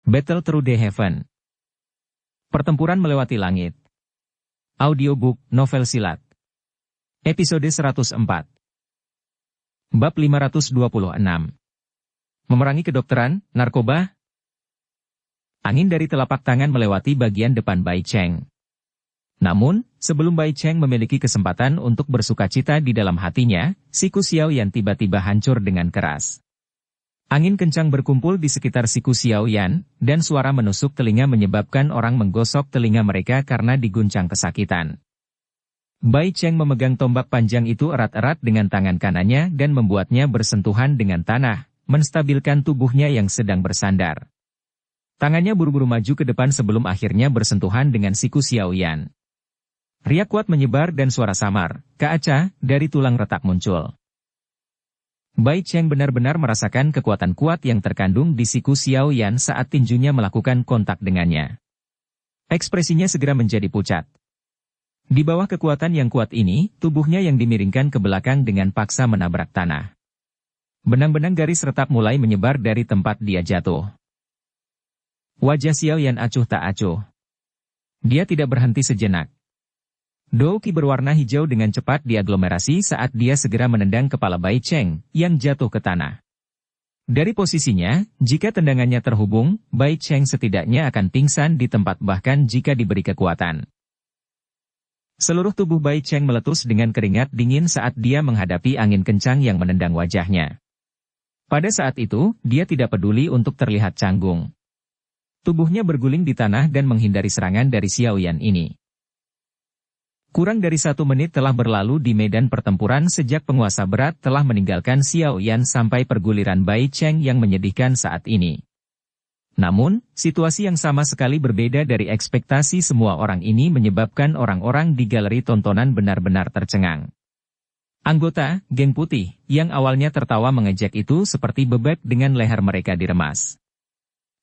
Battle Through the Heaven. Pertempuran melewati langit. Audiobook, novel silat. Episode 104. Bab 526. Memerangi kedokteran, narkoba. Angin dari telapak tangan melewati bagian depan Bai Cheng. Namun, sebelum Bai Cheng memiliki kesempatan untuk bersukacita di dalam hatinya, siku Xiaoyan tiba-tiba hancur dengan keras. Angin kencang berkumpul di sekitar siku Xiaoyan, dan suara menusuk telinga menyebabkan orang menggosok telinga mereka karena diguncang kesakitan. Bai Cheng memegang tombak panjang itu erat-erat dengan tangan kanannya dan membuatnya bersentuhan dengan tanah, menstabilkan tubuhnya yang sedang bersandar. Tangannya buru-buru maju ke depan sebelum akhirnya bersentuhan dengan siku Xiaoyan. Riak kuat menyebar dan suara samar, "Kaaca," dari tulang retak muncul. Bai Cheng benar-benar merasakan kekuatan kuat yang terkandung di siku Xiaoyan saat tinjunya melakukan kontak dengannya. Ekspresinya segera menjadi pucat. Di bawah kekuatan yang kuat ini, tubuhnya yang dimiringkan ke belakang dengan paksa menabrak tanah. Benang-benang garis retak mulai menyebar dari tempat dia jatuh. Wajah Xiaoyan acuh tak acuh. Dia tidak berhenti sejenak. Douki berwarna hijau dengan cepat diaglomerasi saat dia segera menendang kepala Bai Cheng, yang jatuh ke tanah. Dari posisinya, jika tendangannya terhubung, Bai Cheng setidaknya akan pingsan di tempat bahkan jika diberi kekuatan. Seluruh tubuh Bai Cheng meletus dengan keringat dingin saat dia menghadapi angin kencang yang menendang wajahnya. Pada saat itu, dia tidak peduli untuk terlihat canggung. Tubuhnya berguling di tanah dan menghindari serangan dari Xiaoyan ini. Kurang dari 1 menit telah berlalu di medan pertempuran sejak penguasa berat telah meninggalkan Xiaoyan sampai perguliran Bai Cheng yang menyedihkan saat ini. Namun, situasi yang sama sekali berbeda dari ekspektasi semua orang ini menyebabkan orang-orang di galeri tontonan benar-benar tercengang. Anggota geng putih yang awalnya tertawa mengejek itu seperti bebek dengan leher mereka diremas.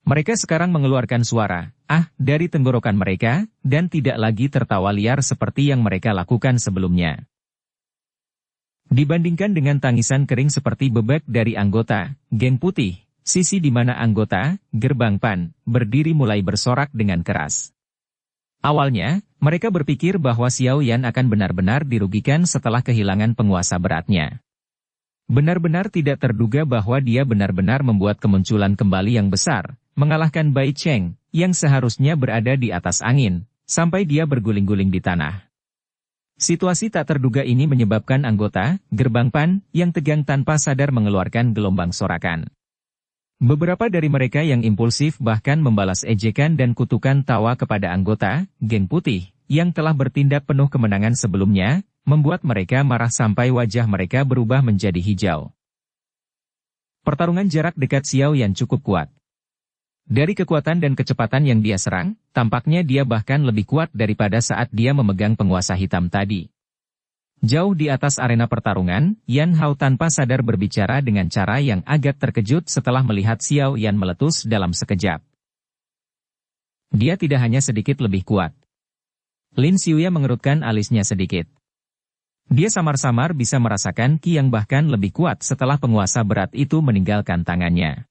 Mereka sekarang mengeluarkan suara, dari tenggorokan mereka, dan tidak lagi tertawa liar seperti yang mereka lakukan sebelumnya. Dibandingkan dengan tangisan kering seperti bebek dari anggota geng putih, sisi di mana anggota gerbang Pan berdiri mulai bersorak dengan keras. Awalnya, mereka berpikir bahwa Xiaoyan akan benar-benar dirugikan setelah kehilangan penguasa beratnya. Benar-benar tidak terduga bahwa dia benar-benar membuat kemunculan kembali yang besar, mengalahkan Bai Cheng, yang seharusnya berada di atas angin, sampai dia berguling-guling di tanah. Situasi tak terduga ini menyebabkan anggota gerbang Pan yang tegang tanpa sadar mengeluarkan gelombang sorakan. Beberapa dari mereka yang impulsif bahkan membalas ejekan dan kutukan tawa kepada anggota geng putih, yang telah bertindak penuh kemenangan sebelumnya, membuat mereka marah sampai wajah mereka berubah menjadi hijau. Pertarungan jarak dekat Xiaoyan cukup kuat. Dari kekuatan dan kecepatan yang dia serang, tampaknya dia bahkan lebih kuat daripada saat dia memegang penguasa hitam tadi. Jauh di atas arena pertarungan, Yan Hao tanpa sadar berbicara dengan cara yang agak terkejut setelah melihat Xiaoyan meletus dalam sekejap. Dia tidak hanya sedikit lebih kuat. Lin Xiuya mengerutkan alisnya sedikit. Dia samar-samar bisa merasakan Qi yang bahkan lebih kuat setelah penguasa berat itu meninggalkan tangannya.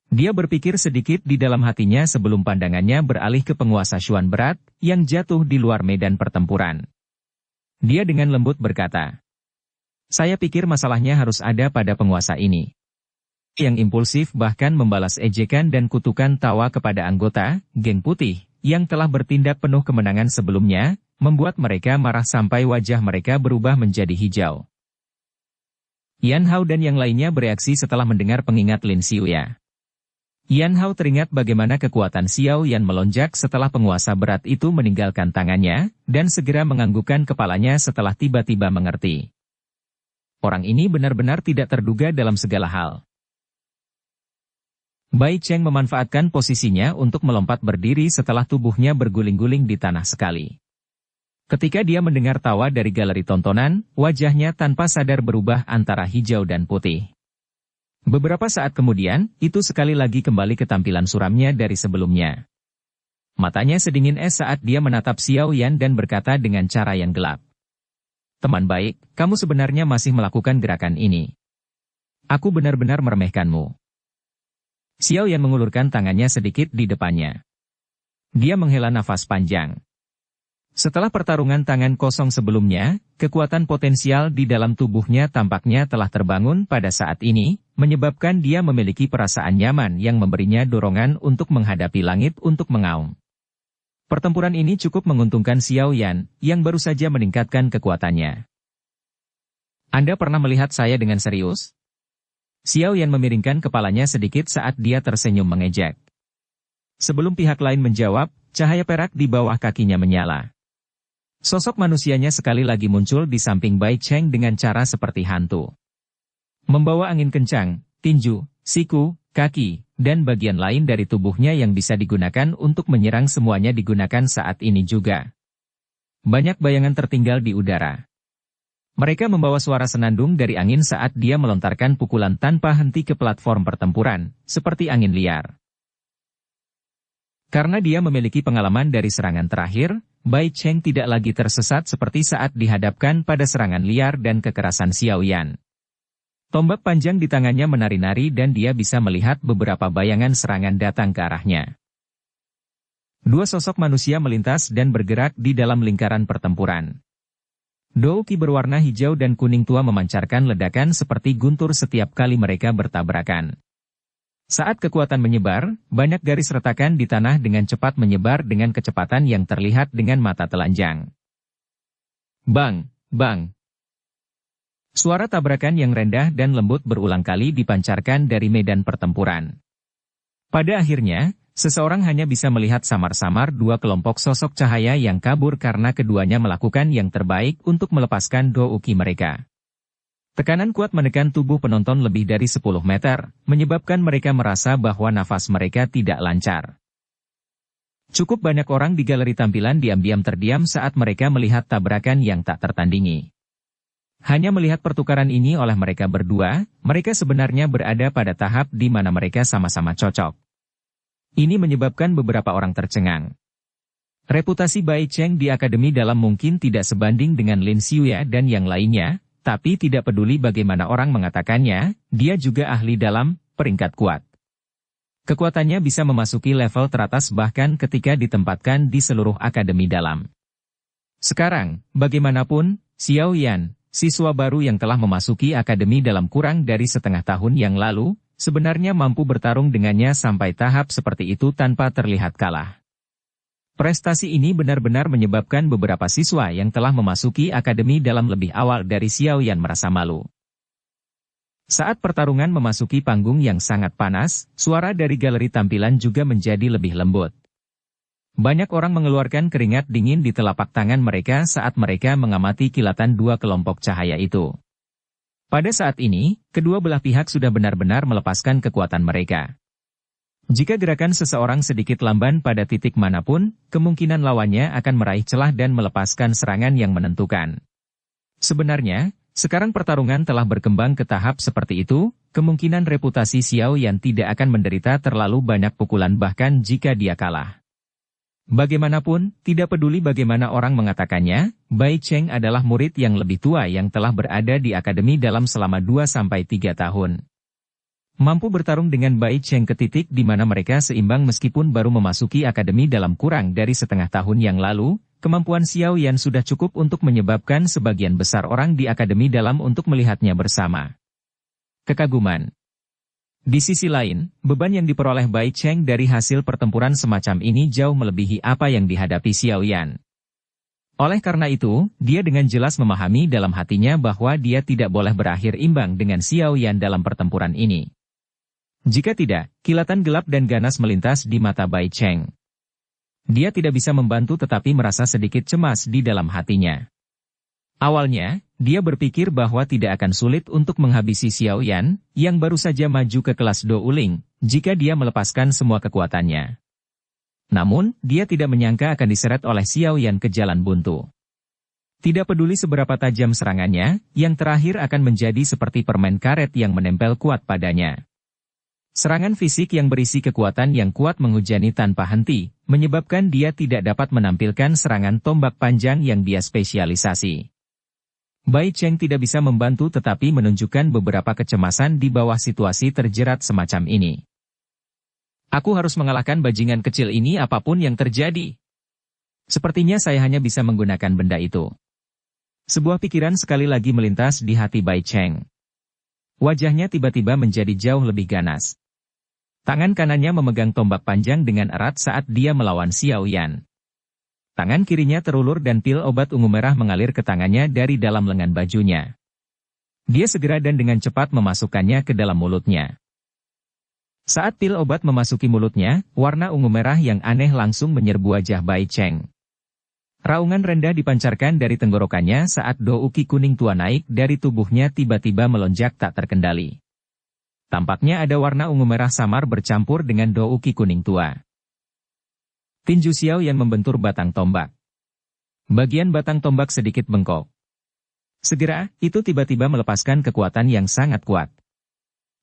Dia berpikir sedikit di dalam hatinya sebelum pandangannya beralih ke penguasa Xuan berat, yang jatuh di luar medan pertempuran. Dia dengan lembut berkata, "Saya pikir masalahnya harus ada pada penguasa ini." Yang impulsif bahkan membalas ejekan dan kutukan tawa kepada anggota geng putih, yang telah bertindak penuh kemenangan sebelumnya, membuat mereka marah sampai wajah mereka berubah menjadi hijau. Yan Hao dan yang lainnya bereaksi setelah mendengar pengingat Lin Xiuya. Yan Hao teringat bagaimana kekuatan Xiaoyan melonjak setelah penguasa berat itu meninggalkan tangannya, dan segera menganggukkan kepalanya setelah tiba-tiba mengerti. Orang ini benar-benar tidak terduga dalam segala hal. Bai Cheng memanfaatkan posisinya untuk melompat berdiri setelah tubuhnya berguling-guling di tanah sekali. Ketika dia mendengar tawa dari galeri tontonan, wajahnya tanpa sadar berubah antara hijau dan putih. Beberapa saat kemudian, itu sekali lagi kembali ke tampilan suramnya dari sebelumnya. Matanya sedingin es saat dia menatap Xiaoyan dan berkata dengan cara yang gelap. "Teman baik, kamu sebenarnya masih melakukan gerakan ini. Aku benar-benar meremehkanmu." Xiao Yan mengulurkan tangannya sedikit di depannya. Dia menghela nafas panjang. Setelah pertarungan tangan kosong sebelumnya, kekuatan potensial di dalam tubuhnya tampaknya telah terbangun pada saat ini, menyebabkan dia memiliki perasaan nyaman yang memberinya dorongan untuk menghadapi langit untuk mengaum. Pertempuran ini cukup menguntungkan Xiao Yan, yang baru saja meningkatkan kekuatannya. Anda pernah melihat saya dengan serius? Xiao Yan memiringkan kepalanya sedikit saat dia tersenyum mengejek. Sebelum pihak lain menjawab, cahaya perak di bawah kakinya menyala. Sosok manusianya sekali lagi muncul di samping Bai Cheng dengan cara seperti hantu. Membawa angin kencang, tinju, siku, kaki, dan bagian lain dari tubuhnya yang bisa digunakan untuk menyerang semuanya digunakan saat ini juga. Banyak bayangan tertinggal di udara. Mereka membawa suara senandung dari angin saat dia melontarkan pukulan tanpa henti ke platform pertempuran, seperti angin liar. Karena dia memiliki pengalaman dari serangan terakhir, Bai Cheng tidak lagi tersesat seperti saat dihadapkan pada serangan liar dan kekerasan Xiao Yan. Tombak panjang di tangannya menari-nari dan dia bisa melihat beberapa bayangan serangan datang ke arahnya. Dua sosok manusia melintas dan bergerak di dalam lingkaran pertempuran. Douki berwarna hijau dan kuning tua memancarkan ledakan seperti guntur setiap kali mereka bertabrakan. Saat kekuatan menyebar, banyak garis retakan di tanah dengan cepat menyebar dengan kecepatan yang terlihat dengan mata telanjang. Bang, bang. Suara tabrakan yang rendah dan lembut berulang kali dipancarkan dari medan pertempuran. Pada akhirnya, seseorang hanya bisa melihat samar-samar dua kelompok sosok cahaya yang kabur karena keduanya melakukan yang terbaik untuk melepaskan douki mereka. Tekanan kuat menekan tubuh penonton lebih dari 10 meter, menyebabkan mereka merasa bahwa nafas mereka tidak lancar. Cukup banyak orang di galeri tampilan diam-diam terdiam saat mereka melihat tabrakan yang tak tertandingi. Hanya melihat pertukaran ini oleh mereka berdua, mereka sebenarnya berada pada tahap di mana mereka sama-sama cocok. Ini menyebabkan beberapa orang tercengang. Reputasi Bai Cheng di akademi dalam mungkin tidak sebanding dengan Lin Xiuya dan yang lainnya, tapi tidak peduli bagaimana orang mengatakannya, dia juga ahli dalam peringkat kuat. Kekuatannya bisa memasuki level teratas bahkan ketika ditempatkan di seluruh akademi dalam. Sekarang, bagaimanapun, Xiao Yan, siswa baru yang telah memasuki akademi dalam kurang dari setengah tahun yang lalu, sebenarnya mampu bertarung dengannya sampai tahap seperti itu tanpa terlihat kalah. Prestasi ini benar-benar menyebabkan beberapa siswa yang telah memasuki akademi dalam lebih awal dari Xiao Yan merasa malu. Saat pertarungan memasuki panggung yang sangat panas, suara dari galeri tampilan juga menjadi lebih lembut. Banyak orang mengeluarkan keringat dingin di telapak tangan mereka saat mereka mengamati kilatan dua kelompok cahaya itu. Pada saat ini, kedua belah pihak sudah benar-benar melepaskan kekuatan mereka. Jika gerakan seseorang sedikit lamban pada titik manapun, kemungkinan lawannya akan meraih celah dan melepaskan serangan yang menentukan. Sebenarnya, sekarang pertarungan telah berkembang ke tahap seperti itu, kemungkinan reputasi Xiao Yan tidak akan menderita terlalu banyak pukulan bahkan jika dia kalah. Bagaimanapun, tidak peduli bagaimana orang mengatakannya, Bai Cheng adalah murid yang lebih tua yang telah berada di akademi dalam selama 2-3 tahun. Mampu bertarung dengan Bai Cheng ke titik di mana mereka seimbang meskipun baru memasuki akademi dalam kurang dari setengah tahun yang lalu, kemampuan Xiao Yan sudah cukup untuk menyebabkan sebagian besar orang di akademi dalam untuk melihatnya bersama. Kekaguman. Di sisi lain, beban yang diperoleh Bai Cheng dari hasil pertempuran semacam ini jauh melebihi apa yang dihadapi Xiao Yan. Oleh karena itu, dia dengan jelas memahami dalam hatinya bahwa dia tidak boleh berakhir imbang dengan Xiao Yan dalam pertempuran ini. Jika tidak, kilatan gelap dan ganas melintas di mata Bai Cheng. Dia tidak bisa membantu tetapi merasa sedikit cemas di dalam hatinya. Awalnya, dia berpikir bahwa tidak akan sulit untuk menghabisi Xiao Yan, yang baru saja maju ke kelas Do Uling, jika dia melepaskan semua kekuatannya. Namun, dia tidak menyangka akan diseret oleh Xiao Yan ke jalan buntu. Tidak peduli seberapa tajam serangannya, yang terakhir akan menjadi seperti permen karet yang menempel kuat padanya. Serangan fisik yang berisi kekuatan yang kuat menghujani tanpa henti, menyebabkan dia tidak dapat menampilkan serangan tombak panjang yang dia spesialisasi. Bai Cheng tidak bisa membantu tetapi menunjukkan beberapa kecemasan di bawah situasi terjerat semacam ini. Aku harus mengalahkan bajingan kecil ini apapun yang terjadi. Sepertinya saya hanya bisa menggunakan benda itu. Sebuah pikiran sekali lagi melintas di hati Bai Cheng. Wajahnya tiba-tiba menjadi jauh lebih ganas. Tangan kanannya memegang tombak panjang dengan erat saat dia melawan Xiao Yan. Tangan kirinya terulur dan pil obat ungu merah mengalir ke tangannya dari dalam lengan bajunya. Dia segera dan dengan cepat memasukkannya ke dalam mulutnya. Saat pil obat memasuki mulutnya, warna ungu merah yang aneh langsung menyerbu wajah Bai Cheng. Raungan rendah dipancarkan dari tenggorokannya saat douki kuning tua naik dari tubuhnya tiba-tiba melonjak tak terkendali. Tampaknya ada warna ungu merah samar bercampur dengan douki kuning tua. Tinju Xiao yang membentur batang tombak. Bagian batang tombak sedikit bengkok. Segera, itu tiba-tiba melepaskan kekuatan yang sangat kuat.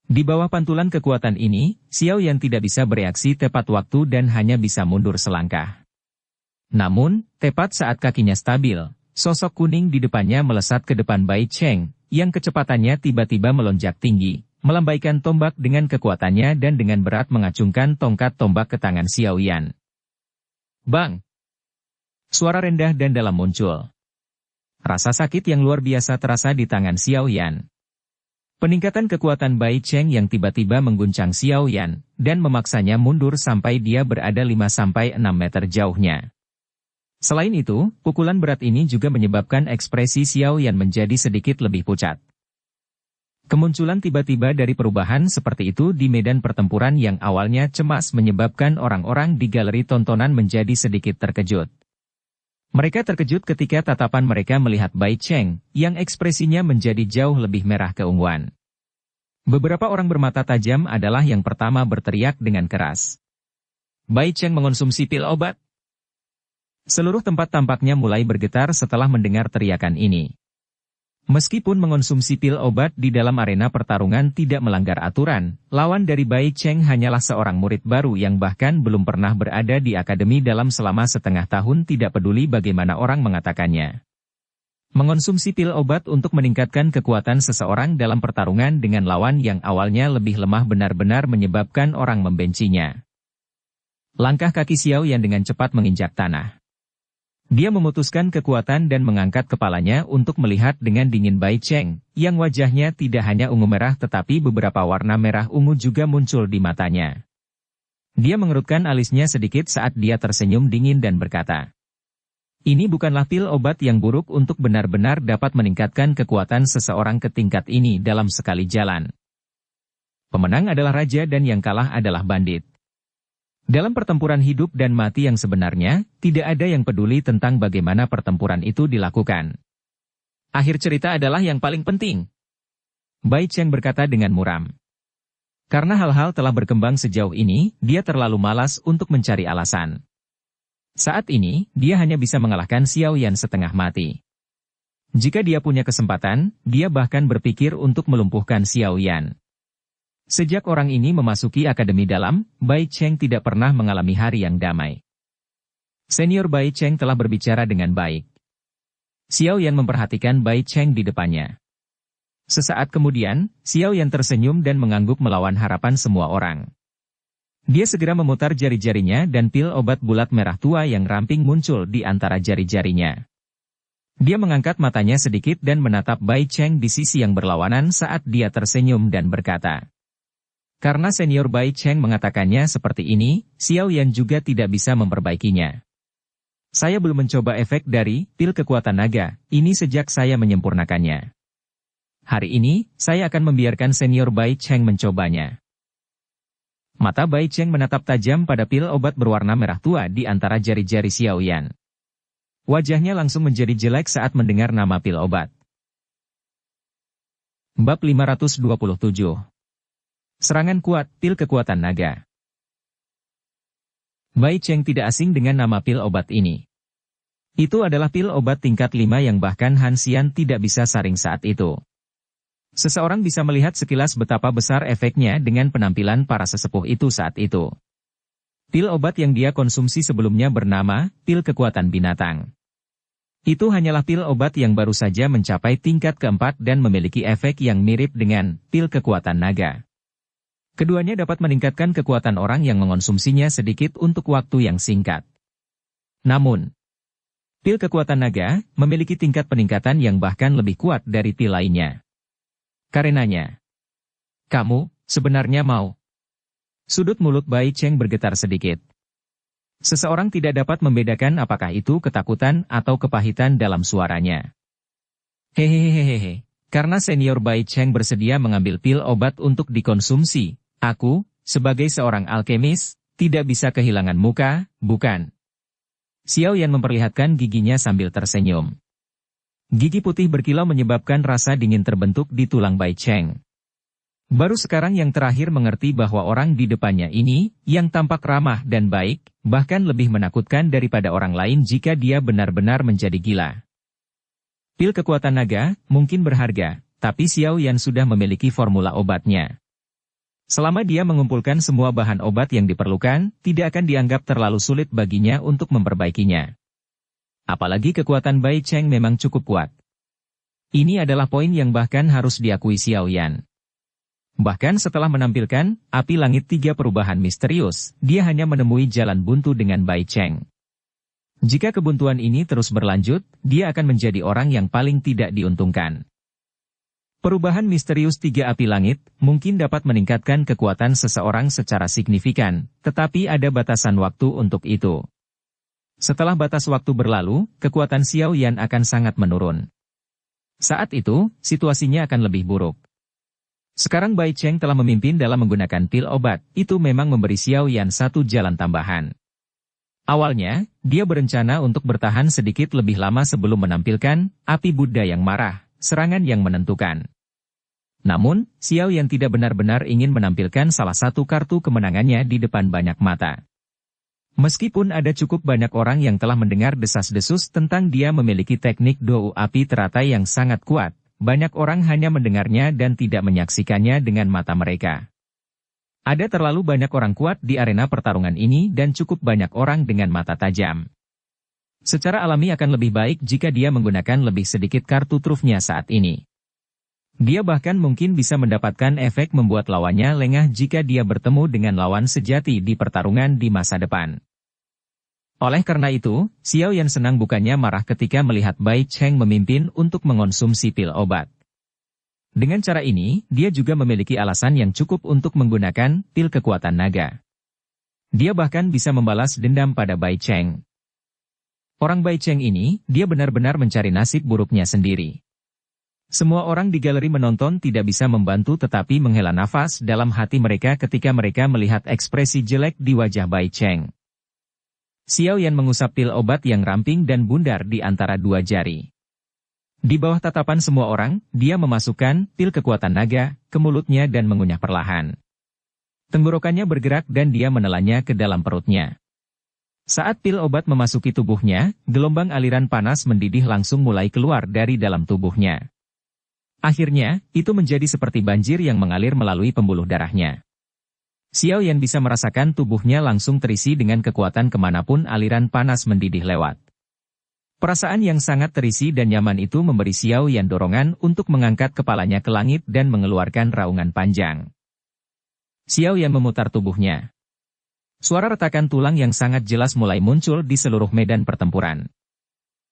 Di bawah pantulan kekuatan ini, Xiao Yan tidak bisa bereaksi tepat waktu dan hanya bisa mundur selangkah. Namun, tepat saat kakinya stabil, sosok kuning di depannya melesat ke depan Bai Cheng, yang kecepatannya tiba-tiba melonjak tinggi, melambaikan tombak dengan kekuatannya dan dengan berat mengacungkan tongkat tombak ke tangan Xiao Yan. Bang! Suara rendah dan dalam muncul. Rasa sakit yang luar biasa terasa di tangan Xiao Yan. Peningkatan kekuatan Bai Cheng yang tiba-tiba mengguncang Xiao Yan, dan memaksanya mundur sampai dia berada 5-6 meter jauhnya. Selain itu, pukulan berat ini juga menyebabkan ekspresi Xiao Yan menjadi sedikit lebih pucat. Kemunculan tiba-tiba dari perubahan seperti itu di medan pertempuran yang awalnya cemas menyebabkan orang-orang di galeri tontonan menjadi sedikit terkejut. Mereka terkejut ketika tatapan mereka melihat Bai Cheng, yang ekspresinya menjadi jauh lebih merah keunguan. Beberapa orang bermata tajam adalah yang pertama berteriak dengan keras. Bai Cheng mengonsumsi pil obat. Seluruh tempat tampaknya mulai bergetar setelah mendengar teriakan ini. Meskipun mengonsumsi pil obat di dalam arena pertarungan tidak melanggar aturan, lawan dari Bai Cheng hanyalah seorang murid baru yang bahkan belum pernah berada di akademi dalam selama setengah tahun tidak peduli bagaimana orang mengatakannya. Mengonsumsi pil obat untuk meningkatkan kekuatan seseorang dalam pertarungan dengan lawan yang awalnya lebih lemah benar-benar menyebabkan orang membencinya. Langkah kaki Xiao Yan dengan cepat menginjak tanah. Dia memutuskan kekuatan dan mengangkat kepalanya untuk melihat dengan dingin Bai Cheng, yang wajahnya tidak hanya ungu merah tetapi beberapa warna merah ungu juga muncul di matanya. Dia mengerutkan alisnya sedikit saat dia tersenyum dingin dan berkata, "Ini bukanlah pil obat yang buruk untuk benar-benar dapat meningkatkan kekuatan seseorang ke tingkat ini dalam sekali jalan. Pemenang adalah raja dan yang kalah adalah bandit. Dalam pertempuran hidup dan mati yang sebenarnya, tidak ada yang peduli tentang bagaimana pertempuran itu dilakukan. Akhir cerita adalah yang paling penting." Bai Cheng berkata dengan muram. Karena hal-hal telah berkembang sejauh ini, dia terlalu malas untuk mencari alasan. Saat ini, dia hanya bisa mengalahkan Xiao Yan setengah mati. Jika dia punya kesempatan, dia bahkan berpikir untuk melumpuhkan Xiao Yan. Sejak orang ini memasuki akademi dalam, Bai Cheng tidak pernah mengalami hari yang damai. Senior Bai Cheng telah berbicara dengan baik. Xiao Yan memperhatikan Bai Cheng di depannya. Sesaat kemudian, Xiao Yan tersenyum dan mengangguk melawan harapan semua orang. Dia segera memutar jari-jarinya dan pil obat bulat merah tua yang ramping muncul di antara jari-jarinya. Dia mengangkat matanya sedikit dan menatap Bai Cheng di sisi yang berlawanan saat dia tersenyum dan berkata, karena senior Bai Cheng mengatakannya seperti ini, Xiao Yan juga tidak bisa memperbaikinya. Saya belum mencoba efek dari pil kekuatan naga, ini sejak saya menyempurnakannya. Hari ini, saya akan membiarkan senior Bai Cheng mencobanya. Mata Bai Cheng menatap tajam pada pil obat berwarna merah tua di antara jari-jari Xiao Yan. Wajahnya langsung menjadi jelek saat mendengar nama pil obat. Bab 527. Serangan kuat, pil kekuatan naga. Bai Cheng tidak asing dengan nama pil obat ini. Itu adalah pil obat tingkat 5 yang bahkan Han Xian tidak bisa saring saat itu. Seseorang bisa melihat sekilas betapa besar efeknya dengan penampilan para sesepuh itu saat itu. Pil obat yang dia konsumsi sebelumnya bernama pil kekuatan binatang. Itu hanyalah pil obat yang baru saja mencapai tingkat keempat dan memiliki efek yang mirip dengan pil kekuatan naga. Keduanya dapat meningkatkan kekuatan orang yang mengonsumsinya sedikit untuk waktu yang singkat. Namun, pil kekuatan naga memiliki tingkat peningkatan yang bahkan lebih kuat dari pil lainnya. Karenanya, kamu sebenarnya mau? Sudut mulut Bai Cheng bergetar sedikit. Seseorang tidak dapat membedakan apakah itu ketakutan atau kepahitan dalam suaranya. Hehehehehe, karena senior Bai Cheng bersedia mengambil pil obat untuk dikonsumsi, aku, sebagai seorang alkemis, tidak bisa kehilangan muka, bukan? Xiao Yan memperlihatkan giginya sambil tersenyum. Gigi putih berkilau menyebabkan rasa dingin terbentuk di tulang Bai Cheng. Baru sekarang yang terakhir mengerti bahwa orang di depannya ini, yang tampak ramah dan baik, bahkan lebih menakutkan daripada orang lain jika dia benar-benar menjadi gila. Pil kekuatan naga mungkin berharga, tapi Xiao Yan sudah memiliki formula obatnya. Selama dia mengumpulkan semua bahan obat yang diperlukan, tidak akan dianggap terlalu sulit baginya untuk memperbaikinya. Apalagi kekuatan Bai Cheng memang cukup kuat. Ini adalah poin yang bahkan harus diakui Xiao Yan. Bahkan setelah menampilkan api langit 3 perubahan misterius, dia hanya menemui jalan buntu dengan Bai Cheng. Jika kebuntuan ini terus berlanjut, dia akan menjadi orang yang paling tidak diuntungkan. Perubahan misterius 3 api langit mungkin dapat meningkatkan kekuatan seseorang secara signifikan, tetapi ada batasan waktu untuk itu. Setelah batas waktu berlalu, kekuatan Xiao Yan akan sangat menurun. Saat itu, situasinya akan lebih buruk. Sekarang Bai Cheng telah memimpin dalam menggunakan pil obat, itu memang memberi Xiao Yan satu jalan tambahan. Awalnya, dia berencana untuk bertahan sedikit lebih lama sebelum menampilkan api Buddha yang marah, serangan yang menentukan. Namun, Xiao Yan tidak benar-benar ingin menampilkan salah satu kartu kemenangannya di depan banyak mata. Meskipun ada cukup banyak orang yang telah mendengar desas-desus tentang dia memiliki teknik dou api teratai yang sangat kuat, banyak orang hanya mendengarnya dan tidak menyaksikannya dengan mata mereka. Ada terlalu banyak orang kuat di arena pertarungan ini dan cukup banyak orang dengan mata tajam. Secara alami akan lebih baik jika dia menggunakan lebih sedikit kartu trufnya saat ini. Dia bahkan mungkin bisa mendapatkan efek membuat lawannya lengah jika dia bertemu dengan lawan sejati di pertarungan di masa depan. Oleh karena itu, Xiao Yan senang bukannya marah ketika melihat Bai Cheng memimpin untuk mengonsumsi pil obat. Dengan cara ini, dia juga memiliki alasan yang cukup untuk menggunakan pil kekuatan naga. Dia bahkan bisa membalas dendam pada Bai Cheng. Orang Bai Cheng ini, dia benar-benar mencari nasib buruknya sendiri. Semua orang di galeri menonton tidak bisa membantu tetapi menghela nafas dalam hati mereka ketika mereka melihat ekspresi jelek di wajah Bai Cheng. Xiao Yan mengusap pil obat yang ramping dan bundar di antara 2 jari. Di bawah tatapan semua orang, dia memasukkan pil kekuatan naga ke mulutnya dan mengunyah perlahan. Tenggorokannya bergerak dan dia menelannya ke dalam perutnya. Saat pil obat memasuki tubuhnya, gelombang aliran panas mendidih langsung mulai keluar dari dalam tubuhnya. Akhirnya, itu menjadi seperti banjir yang mengalir melalui pembuluh darahnya. Xiao Yan bisa merasakan tubuhnya langsung terisi dengan kekuatan kemanapun aliran panas mendidih lewat. Perasaan yang sangat terisi dan nyaman itu memberi Xiao Yan dorongan untuk mengangkat kepalanya ke langit dan mengeluarkan raungan panjang. Xiao Yan memutar tubuhnya. Suara retakan tulang yang sangat jelas mulai muncul di seluruh medan pertempuran.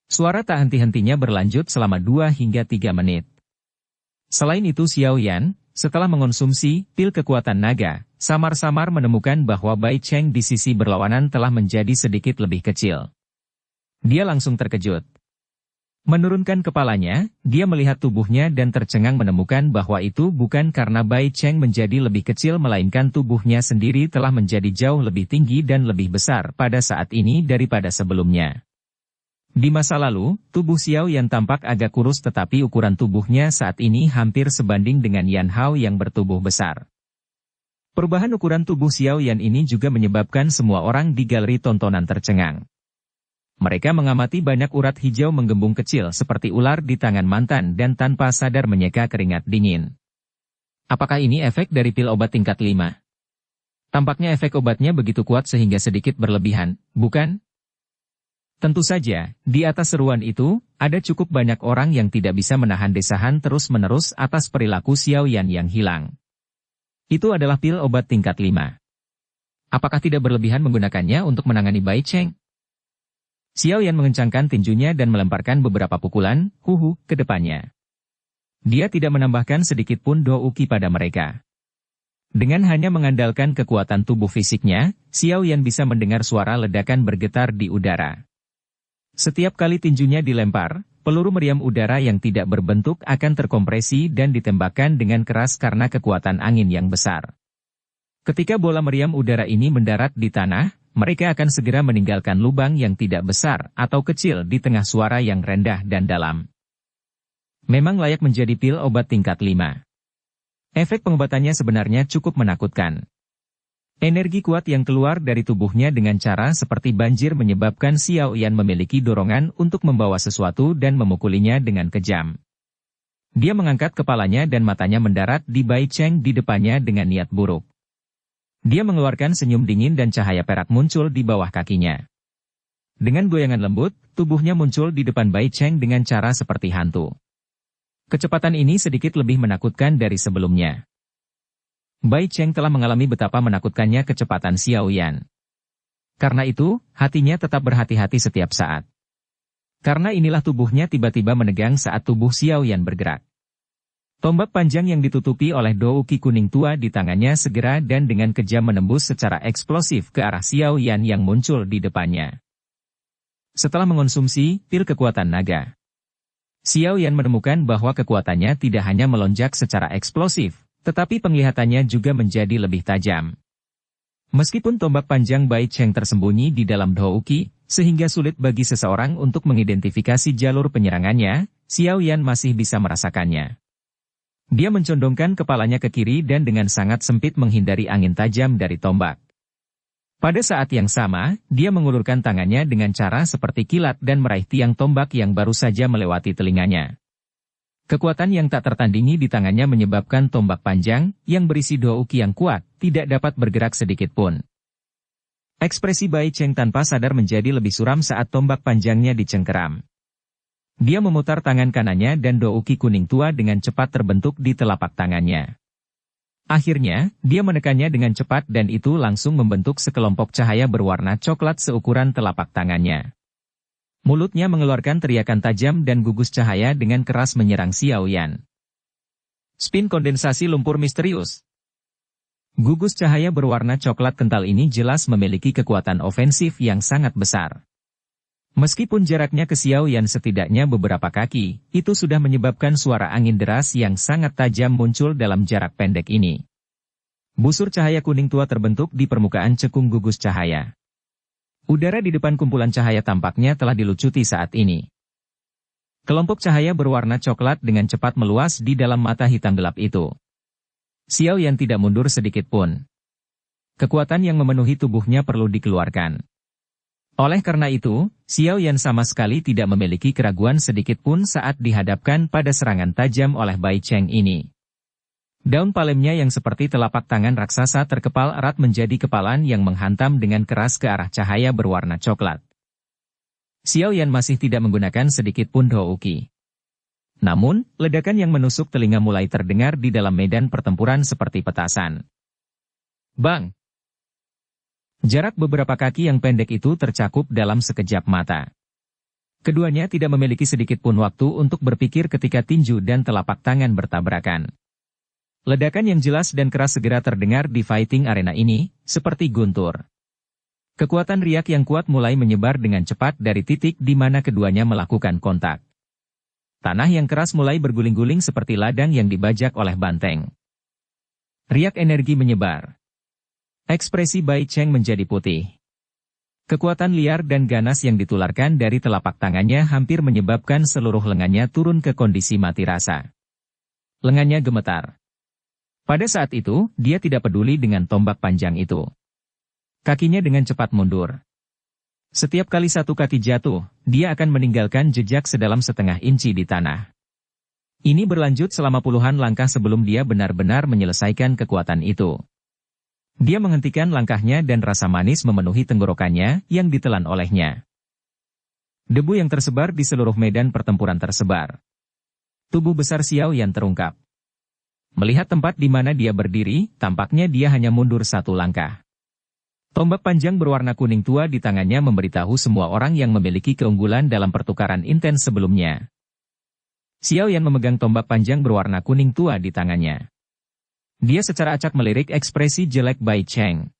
Suara tak henti-hentinya berlanjut selama 2 hingga 3 menit. Selain itu Xiao Yan, setelah mengonsumsi pil kekuatan naga, samar-samar menemukan bahwa Bai Cheng di sisi berlawanan telah menjadi sedikit lebih kecil. Dia langsung terkejut. Menurunkan kepalanya, dia melihat tubuhnya dan tercengang menemukan bahwa itu bukan karena Bai Cheng menjadi lebih kecil melainkan tubuhnya sendiri telah menjadi jauh lebih tinggi dan lebih besar pada saat ini daripada sebelumnya. Di masa lalu, tubuh Xiao Yan tampak agak kurus tetapi ukuran tubuhnya saat ini hampir sebanding dengan Yan Hao yang bertubuh besar. Perubahan ukuran tubuh Xiao Yan ini juga menyebabkan semua orang di galeri tontonan tercengang. Mereka mengamati banyak urat hijau menggembung kecil seperti ular di tangan mantan dan tanpa sadar menyeka keringat dingin. Apakah ini efek dari pil obat tingkat 5? Tampaknya efek obatnya begitu kuat sehingga sedikit berlebihan, bukan? Tentu saja, di atas seruan itu, ada cukup banyak orang yang tidak bisa menahan desahan terus-menerus atas perilaku Xiao Yan yang hilang. Itu adalah pil obat tingkat 5. Apakah tidak berlebihan menggunakannya untuk menangani Bai Cheng? Xiao Yan mengencangkan tinjunya dan melemparkan beberapa pukulan, ke depannya. Dia tidak menambahkan sedikit pun Do Uki pada mereka. Dengan hanya mengandalkan kekuatan tubuh fisiknya, Xiao Yan bisa mendengar suara ledakan bergetar di udara. Setiap kali tinjunya dilempar, peluru meriam udara yang tidak berbentuk akan terkompresi dan ditembakkan dengan keras karena kekuatan angin yang besar. Ketika bola meriam udara ini mendarat di tanah, mereka akan segera meninggalkan lubang yang tidak besar atau kecil di tengah suara yang rendah dan dalam. Memang layak menjadi pil obat tingkat 5. Efek pengobatannya sebenarnya cukup menakutkan. Energi kuat yang keluar dari tubuhnya dengan cara seperti banjir menyebabkan Xiao Yan memiliki dorongan untuk membawa sesuatu dan memukulinya dengan kejam. Dia mengangkat kepalanya dan matanya mendarat di Bai Cheng di depannya dengan niat buruk. Dia mengeluarkan senyum dingin dan cahaya perak muncul di bawah kakinya. Dengan goyangan lembut, tubuhnya muncul di depan Bai Cheng dengan cara seperti hantu. Kecepatan ini sedikit lebih menakutkan dari sebelumnya. Bai Cheng telah mengalami betapa menakutkannya kecepatan Xiao Yan. Karena itu, hatinya tetap berhati-hati setiap saat. Karena inilah tubuhnya tiba-tiba menegang saat tubuh Xiao Yan bergerak. Tombak panjang yang ditutupi oleh Do Uki kuning tua di tangannya segera dan dengan kejam menembus secara eksplosif ke arah Xiao Yan yang muncul di depannya. Setelah mengonsumsi pil kekuatan naga, Xiao Yan menemukan bahwa kekuatannya tidak hanya melonjak secara eksplosif, tetapi penglihatannya juga menjadi lebih tajam. Meskipun tombak panjang Bai Cheng tersembunyi di dalam Do Uki, sehingga sulit bagi seseorang untuk mengidentifikasi jalur penyerangannya, Xiao Yan masih bisa merasakannya. Dia mencondongkan kepalanya ke kiri dan dengan sangat sempit menghindari angin tajam dari tombak. Pada saat yang sama, dia mengulurkan tangannya dengan cara seperti kilat dan meraih tiang tombak yang baru saja melewati telinganya. Kekuatan yang tak tertandingi di tangannya menyebabkan tombak panjang, yang berisi Do Uki yang kuat, tidak dapat bergerak sedikit pun. Ekspresi Bai Cheng tanpa sadar menjadi lebih suram saat tombak panjangnya dicengkeram. Dia memutar tangan kanannya dan Do Uki kuning tua dengan cepat terbentuk di telapak tangannya. Akhirnya, dia menekannya dengan cepat dan itu langsung membentuk sekelompok cahaya berwarna coklat seukuran telapak tangannya. Mulutnya mengeluarkan teriakan tajam dan gugus cahaya dengan keras menyerang Xiao Yan. Spin kondensasi lumpur misterius. Gugus cahaya berwarna coklat kental ini jelas memiliki kekuatan ofensif yang sangat besar. Meskipun jaraknya ke Xiao Yan setidaknya beberapa kaki, itu sudah menyebabkan suara angin deras yang sangat tajam muncul dalam jarak pendek ini. Busur cahaya kuning tua terbentuk di permukaan cekung gugus cahaya. Udara di depan kumpulan cahaya tampaknya telah dilucuti saat ini. Kelompok cahaya berwarna coklat dengan cepat meluas di dalam mata hitam gelap itu. Xiao Yan tidak mundur sedikit pun. Kekuatan yang memenuhi tubuhnya perlu dikeluarkan. Oleh karena itu, Xiao Yan sama sekali tidak memiliki keraguan sedikit pun saat dihadapkan pada serangan tajam oleh Bai Cheng ini. Daun palemnya yang seperti telapak tangan raksasa terkepal erat menjadi kepalan yang menghantam dengan keras ke arah cahaya berwarna coklat. Xiao Yan masih tidak menggunakan sedikit pun Do Uki. Namun, ledakan yang menusuk telinga mulai terdengar di dalam medan pertempuran seperti petasan. Bang! Jarak beberapa kaki yang pendek itu tercakup dalam sekejap mata. Keduanya tidak memiliki sedikit pun waktu untuk berpikir ketika tinju dan telapak tangan bertabrakan. Ledakan yang jelas dan keras segera terdengar di fighting arena ini, seperti guntur. Kekuatan riak yang kuat mulai menyebar dengan cepat dari titik di mana keduanya melakukan kontak. Tanah yang keras mulai berguling-guling seperti ladang yang dibajak oleh banteng. Riak energi menyebar. Ekspresi Bai Cheng menjadi putih. Kekuatan liar dan ganas yang ditularkan dari telapak tangannya hampir menyebabkan seluruh lengannya turun ke kondisi mati rasa. Lengannya gemetar. Pada saat itu, dia tidak peduli dengan tombak panjang itu. Kakinya dengan cepat mundur. Setiap kali satu kaki jatuh, dia akan meninggalkan jejak sedalam setengah inci di tanah. Ini berlanjut selama puluhan langkah sebelum dia benar-benar menyelesaikan kekuatan itu. Dia menghentikan langkahnya dan rasa manis memenuhi tenggorokannya yang ditelan olehnya. Debu yang tersebar di seluruh medan pertempuran tersebar. Tubuh besar Xiao Yan terungkap. Melihat tempat di mana dia berdiri, tampaknya dia hanya mundur satu langkah. Tombak panjang berwarna kuning tua di tangannya memberitahu semua orang yang memiliki keunggulan dalam pertukaran intens sebelumnya. Xiao Yan memegang tombak panjang berwarna kuning tua di tangannya. Dia secara acak melirik ekspresi jelek Bai Cheng.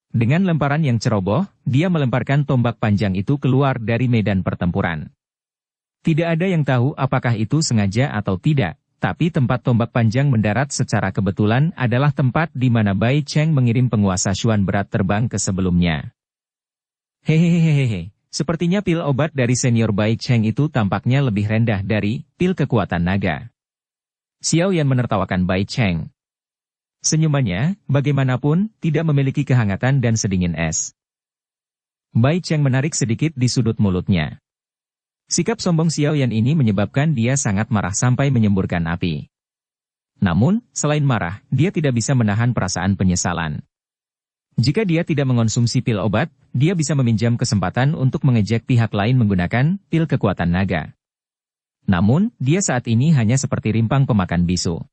Dengan lemparan yang ceroboh, dia melemparkan tombak panjang itu keluar dari medan pertempuran. Tidak ada yang tahu apakah itu sengaja atau tidak. Tapi tempat tombak panjang mendarat secara kebetulan adalah tempat di mana Bai Cheng mengirim penguasa Xuan berat terbang ke sebelumnya. Hehehehehe, sepertinya pil obat dari senior Bai Cheng itu tampaknya lebih rendah dari pil kekuatan naga. Xiao Yan menertawakan Bai Cheng. Senyumannya, bagaimanapun, tidak memiliki kehangatan dan sedingin es. Bai Cheng menarik sedikit di sudut mulutnya. Sikap sombong Xiao Yan ini menyebabkan dia sangat marah sampai menyemburkan api. Namun, selain marah, dia tidak bisa menahan perasaan penyesalan. Jika dia tidak mengonsumsi pil obat, dia bisa meminjam kesempatan untuk mengejek pihak lain menggunakan pil kekuatan naga. Namun, dia saat ini hanya seperti rimpang pemakan bisu.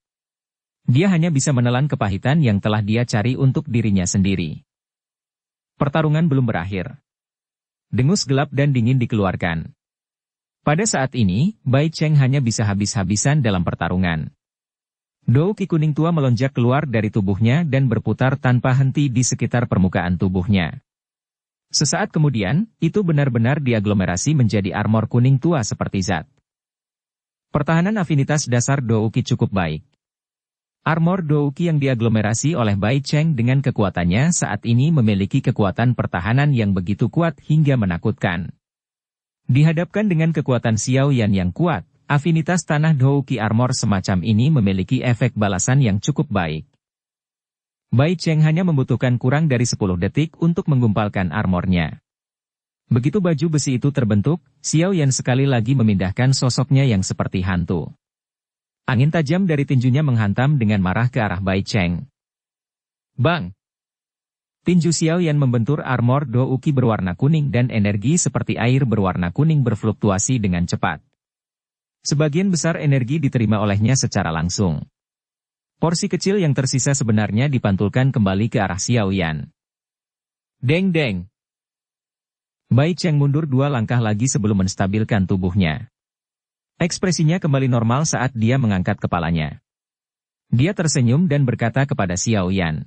Dia hanya bisa menelan kepahitan yang telah dia cari untuk dirinya sendiri. Pertarungan belum berakhir. Dengus gelap dan dingin dikeluarkan. Pada saat ini, Bai Cheng hanya bisa habis-habisan dalam pertarungan. Douki kuning tua melonjak keluar dari tubuhnya dan berputar tanpa henti di sekitar permukaan tubuhnya. Sesaat kemudian, itu benar-benar diaglomerasi menjadi armor kuning tua seperti zat. Pertahanan afinitas dasar Douki cukup baik. Armor Douki yang diaglomerasi oleh Bai Cheng dengan kekuatannya saat ini memiliki kekuatan pertahanan yang begitu kuat hingga menakutkan. Dihadapkan dengan kekuatan Xiao Yan yang kuat, afinitas tanah Douki Armor semacam ini memiliki efek balasan yang cukup baik. Bai Cheng hanya membutuhkan kurang dari 10 detik untuk menggumpalkan armornya. Begitu baju besi itu terbentuk, Xiao Yan sekali lagi memindahkan sosoknya yang seperti hantu. Angin tajam dari tinjunya menghantam dengan marah ke arah Bai Cheng. Bang! Tinju Xiao Yan membentur armor Douki berwarna kuning dan energi seperti air berwarna kuning berfluktuasi dengan cepat. Sebagian besar energi diterima olehnya secara langsung. Porsi kecil yang tersisa sebenarnya dipantulkan kembali ke arah Xiao Yan. Deng-deng! Bai Cheng mundur 2 langkah lagi sebelum menstabilkan tubuhnya. Ekspresinya kembali normal saat dia mengangkat kepalanya. Dia tersenyum dan berkata kepada Xiao Yan.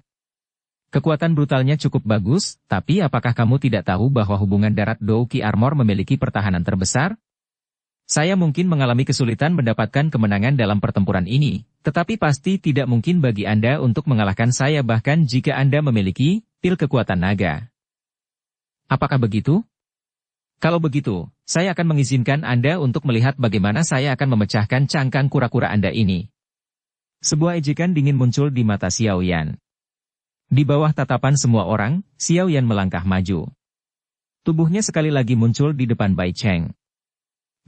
Kekuatan brutalnya cukup bagus, tapi apakah kamu tidak tahu bahwa hubungan darat Douki Armor memiliki pertahanan terbesar? Saya mungkin mengalami kesulitan mendapatkan kemenangan dalam pertempuran ini, tetapi pasti tidak mungkin bagi Anda untuk mengalahkan saya bahkan jika Anda memiliki pil kekuatan naga. Apakah begitu? Kalau begitu, saya akan mengizinkan Anda untuk melihat bagaimana saya akan memecahkan cangkang kura-kura Anda ini. Sebuah ejekan dingin muncul di mata Xiao Yan. Di bawah tatapan semua orang, Xiao Yan melangkah maju. Tubuhnya sekali lagi muncul di depan Bai Cheng.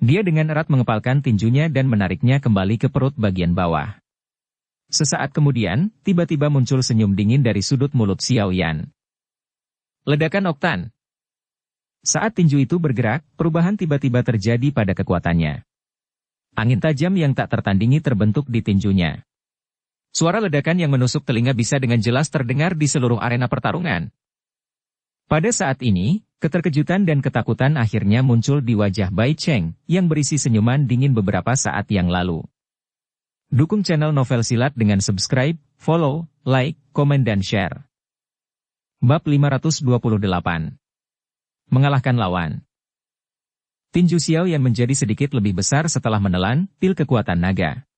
Dia dengan erat mengepalkan tinjunya dan menariknya kembali ke perut bagian bawah. Sesaat kemudian, tiba-tiba muncul senyum dingin dari sudut mulut Xiao Yan. Ledakan oktan. Saat tinju itu bergerak, perubahan tiba-tiba terjadi pada kekuatannya. Angin tajam yang tak tertandingi terbentuk di tinjunya. Suara ledakan yang menusuk telinga bisa dengan jelas terdengar di seluruh arena pertarungan. Pada saat ini, keterkejutan dan ketakutan akhirnya muncul di wajah Bai Cheng, yang berisi senyuman dingin beberapa saat yang lalu. Dukung channel Novel Silat dengan subscribe, follow, like, komen dan share. Bab 528. Mengalahkan lawan. Tinju Xiao Yan menjadi sedikit lebih besar setelah menelan pil kekuatan naga.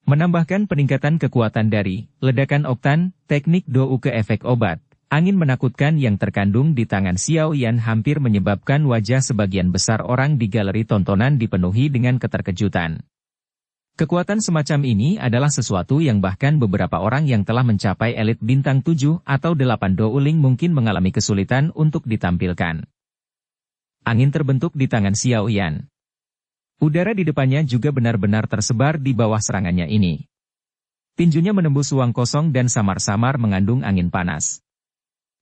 Menambahkan peningkatan kekuatan dari ledakan oktan, teknik Dou ke efek obat, angin menakutkan yang terkandung di tangan Xiao Yan hampir menyebabkan wajah sebagian besar orang di galeri tontonan dipenuhi dengan keterkejutan. Kekuatan semacam ini adalah sesuatu yang bahkan beberapa orang yang telah mencapai elit bintang 7 atau 8 Douling mungkin mengalami kesulitan untuk ditampilkan. Angin terbentuk di tangan Xiao Yan. Udara di depannya juga benar-benar tersebar di bawah serangannya ini. Tinjunya menembus ruang kosong dan samar-samar mengandung angin panas.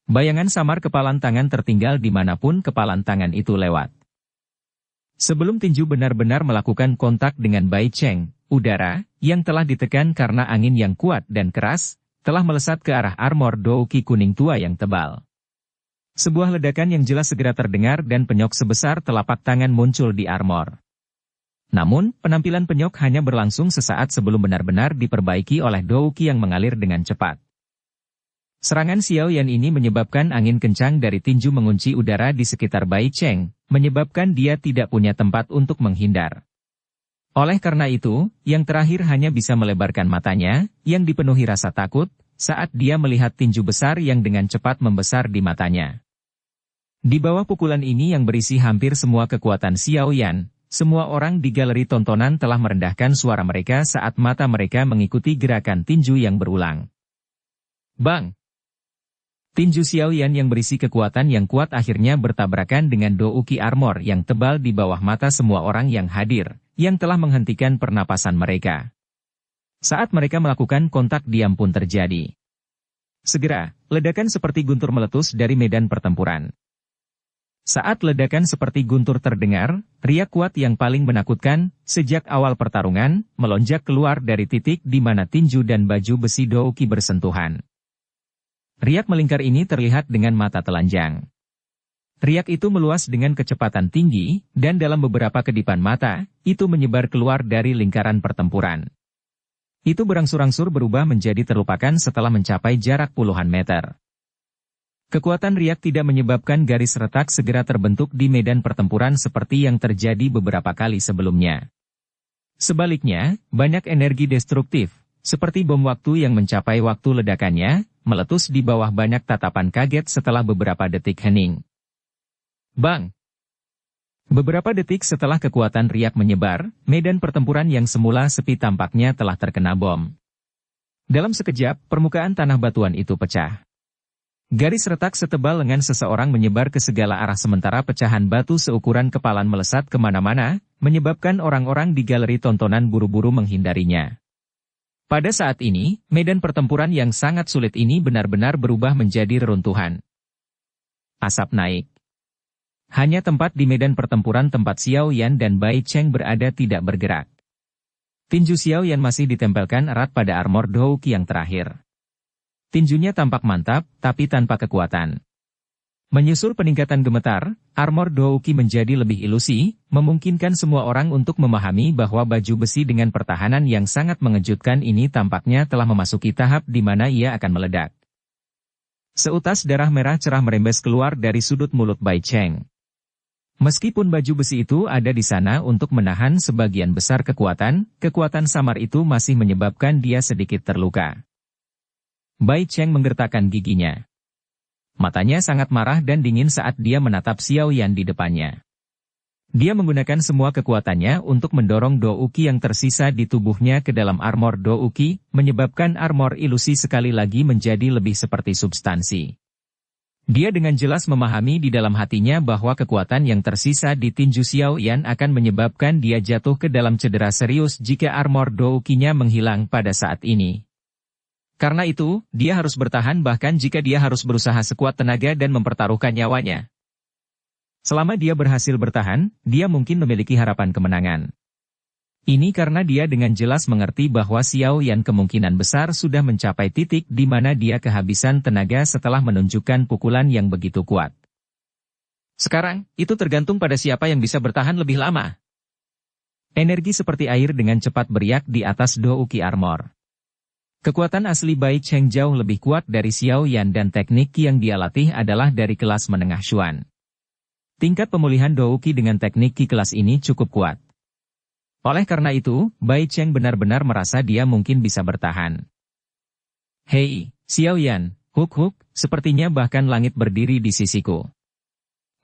Bayangan samar kepalan tangan tertinggal dimanapun kepalan tangan itu lewat. Sebelum tinju benar-benar melakukan kontak dengan Bai Cheng, udara, yang telah ditekan karena angin yang kuat dan keras, telah melesat ke arah armor Douki kuning tua yang tebal. Sebuah ledakan yang jelas segera terdengar dan penyok sebesar telapak tangan muncul di armor. Namun, penampilan penyok hanya berlangsung sesaat sebelum benar-benar diperbaiki oleh Douki yang mengalir dengan cepat. Serangan Xiao Yan ini menyebabkan angin kencang dari tinju mengunci udara di sekitar Bai Cheng, menyebabkan dia tidak punya tempat untuk menghindar. Oleh karena itu, yang terakhir hanya bisa melebarkan matanya, yang dipenuhi rasa takut, saat dia melihat tinju besar yang dengan cepat membesar di matanya. Di bawah pukulan ini yang berisi hampir semua kekuatan Xiao Yan, semua orang di galeri tontonan telah merendahkan suara mereka saat mata mereka mengikuti gerakan tinju yang berulang. Bang! Tinju Xiao Yan yang berisi kekuatan yang kuat akhirnya bertabrakan dengan Douki armor yang tebal di bawah mata semua orang yang hadir, yang telah menghentikan pernapasan mereka. Saat mereka melakukan kontak diam pun terjadi. Segera, ledakan seperti guntur meletus dari medan pertempuran. Saat ledakan seperti guntur terdengar, riak kuat yang paling menakutkan, sejak awal pertarungan, melonjak keluar dari titik di mana tinju dan baju besi Douki bersentuhan. Riak melingkar ini terlihat dengan mata telanjang. Riak itu meluas dengan kecepatan tinggi, dan dalam beberapa kedipan mata, itu menyebar keluar dari lingkaran pertempuran. Itu berangsur-angsur berubah menjadi terlupakan setelah mencapai jarak puluhan meter. Kekuatan riak tidak menyebabkan garis retak segera terbentuk di medan pertempuran seperti yang terjadi beberapa kali sebelumnya. Sebaliknya, banyak energi destruktif, seperti bom waktu yang mencapai waktu ledakannya, meletus di bawah banyak tatapan kaget setelah beberapa detik hening. Bang! Beberapa detik setelah kekuatan riak menyebar, medan pertempuran yang semula sepi tampaknya telah terkena bom. Dalam sekejap, permukaan tanah batuan itu pecah. Garis retak setebal lengan seseorang menyebar ke segala arah sementara pecahan batu seukuran kepalan melesat kemana-mana, menyebabkan orang-orang di galeri tontonan buru-buru menghindarinya. Pada saat ini, medan pertempuran yang sangat sulit ini benar-benar berubah menjadi reruntuhan. Asap naik. Hanya tempat di medan pertempuran tempat Xiao Yan dan Bai Cheng berada tidak bergerak. Tinju Xiao Yan masih ditempelkan erat pada armor Douki yang terakhir. Tinjunya tampak mantap, tapi tanpa kekuatan. Menyusul peningkatan gemetar, armor Douki menjadi lebih ilusi, memungkinkan semua orang untuk memahami bahwa baju besi dengan pertahanan yang sangat mengejutkan ini tampaknya telah memasuki tahap di mana ia akan meledak. Seutas darah merah cerah merembes keluar dari sudut mulut Bai Cheng. Meskipun baju besi itu ada di sana untuk menahan sebagian besar kekuatan samar itu masih menyebabkan dia sedikit terluka. Bai Cheng menggertakkan giginya. Matanya sangat marah dan dingin saat dia menatap Xiao Yan di depannya. Dia menggunakan semua kekuatannya untuk mendorong Douki yang tersisa di tubuhnya ke dalam armor Douki, menyebabkan armor ilusi sekali lagi menjadi lebih seperti substansi. Dia dengan jelas memahami di dalam hatinya bahwa kekuatan yang tersisa di tinju Xiao Yan akan menyebabkan dia jatuh ke dalam cedera serius jika armor Douki-nya menghilang pada saat ini. Karena itu, dia harus bertahan bahkan jika dia harus berusaha sekuat tenaga dan mempertaruhkan nyawanya. Selama dia berhasil bertahan, dia mungkin memiliki harapan kemenangan. Ini karena dia dengan jelas mengerti bahwa Xiao Yan kemungkinan besar sudah mencapai titik di mana dia kehabisan tenaga setelah menunjukkan pukulan yang begitu kuat. Sekarang, itu tergantung pada siapa yang bisa bertahan lebih lama. Energi seperti air dengan cepat beriak di atas Douki armor. Kekuatan asli Bai Cheng jauh lebih kuat dari Xiao Yan dan teknik yang dia latih adalah dari kelas menengah Xuan. Tingkat pemulihan Douki dengan teknik Qi kelas ini cukup kuat. Oleh karena itu, Bai Cheng benar-benar merasa dia mungkin bisa bertahan. Hei, Xiao Yan, huk, sepertinya bahkan langit berdiri di sisiku.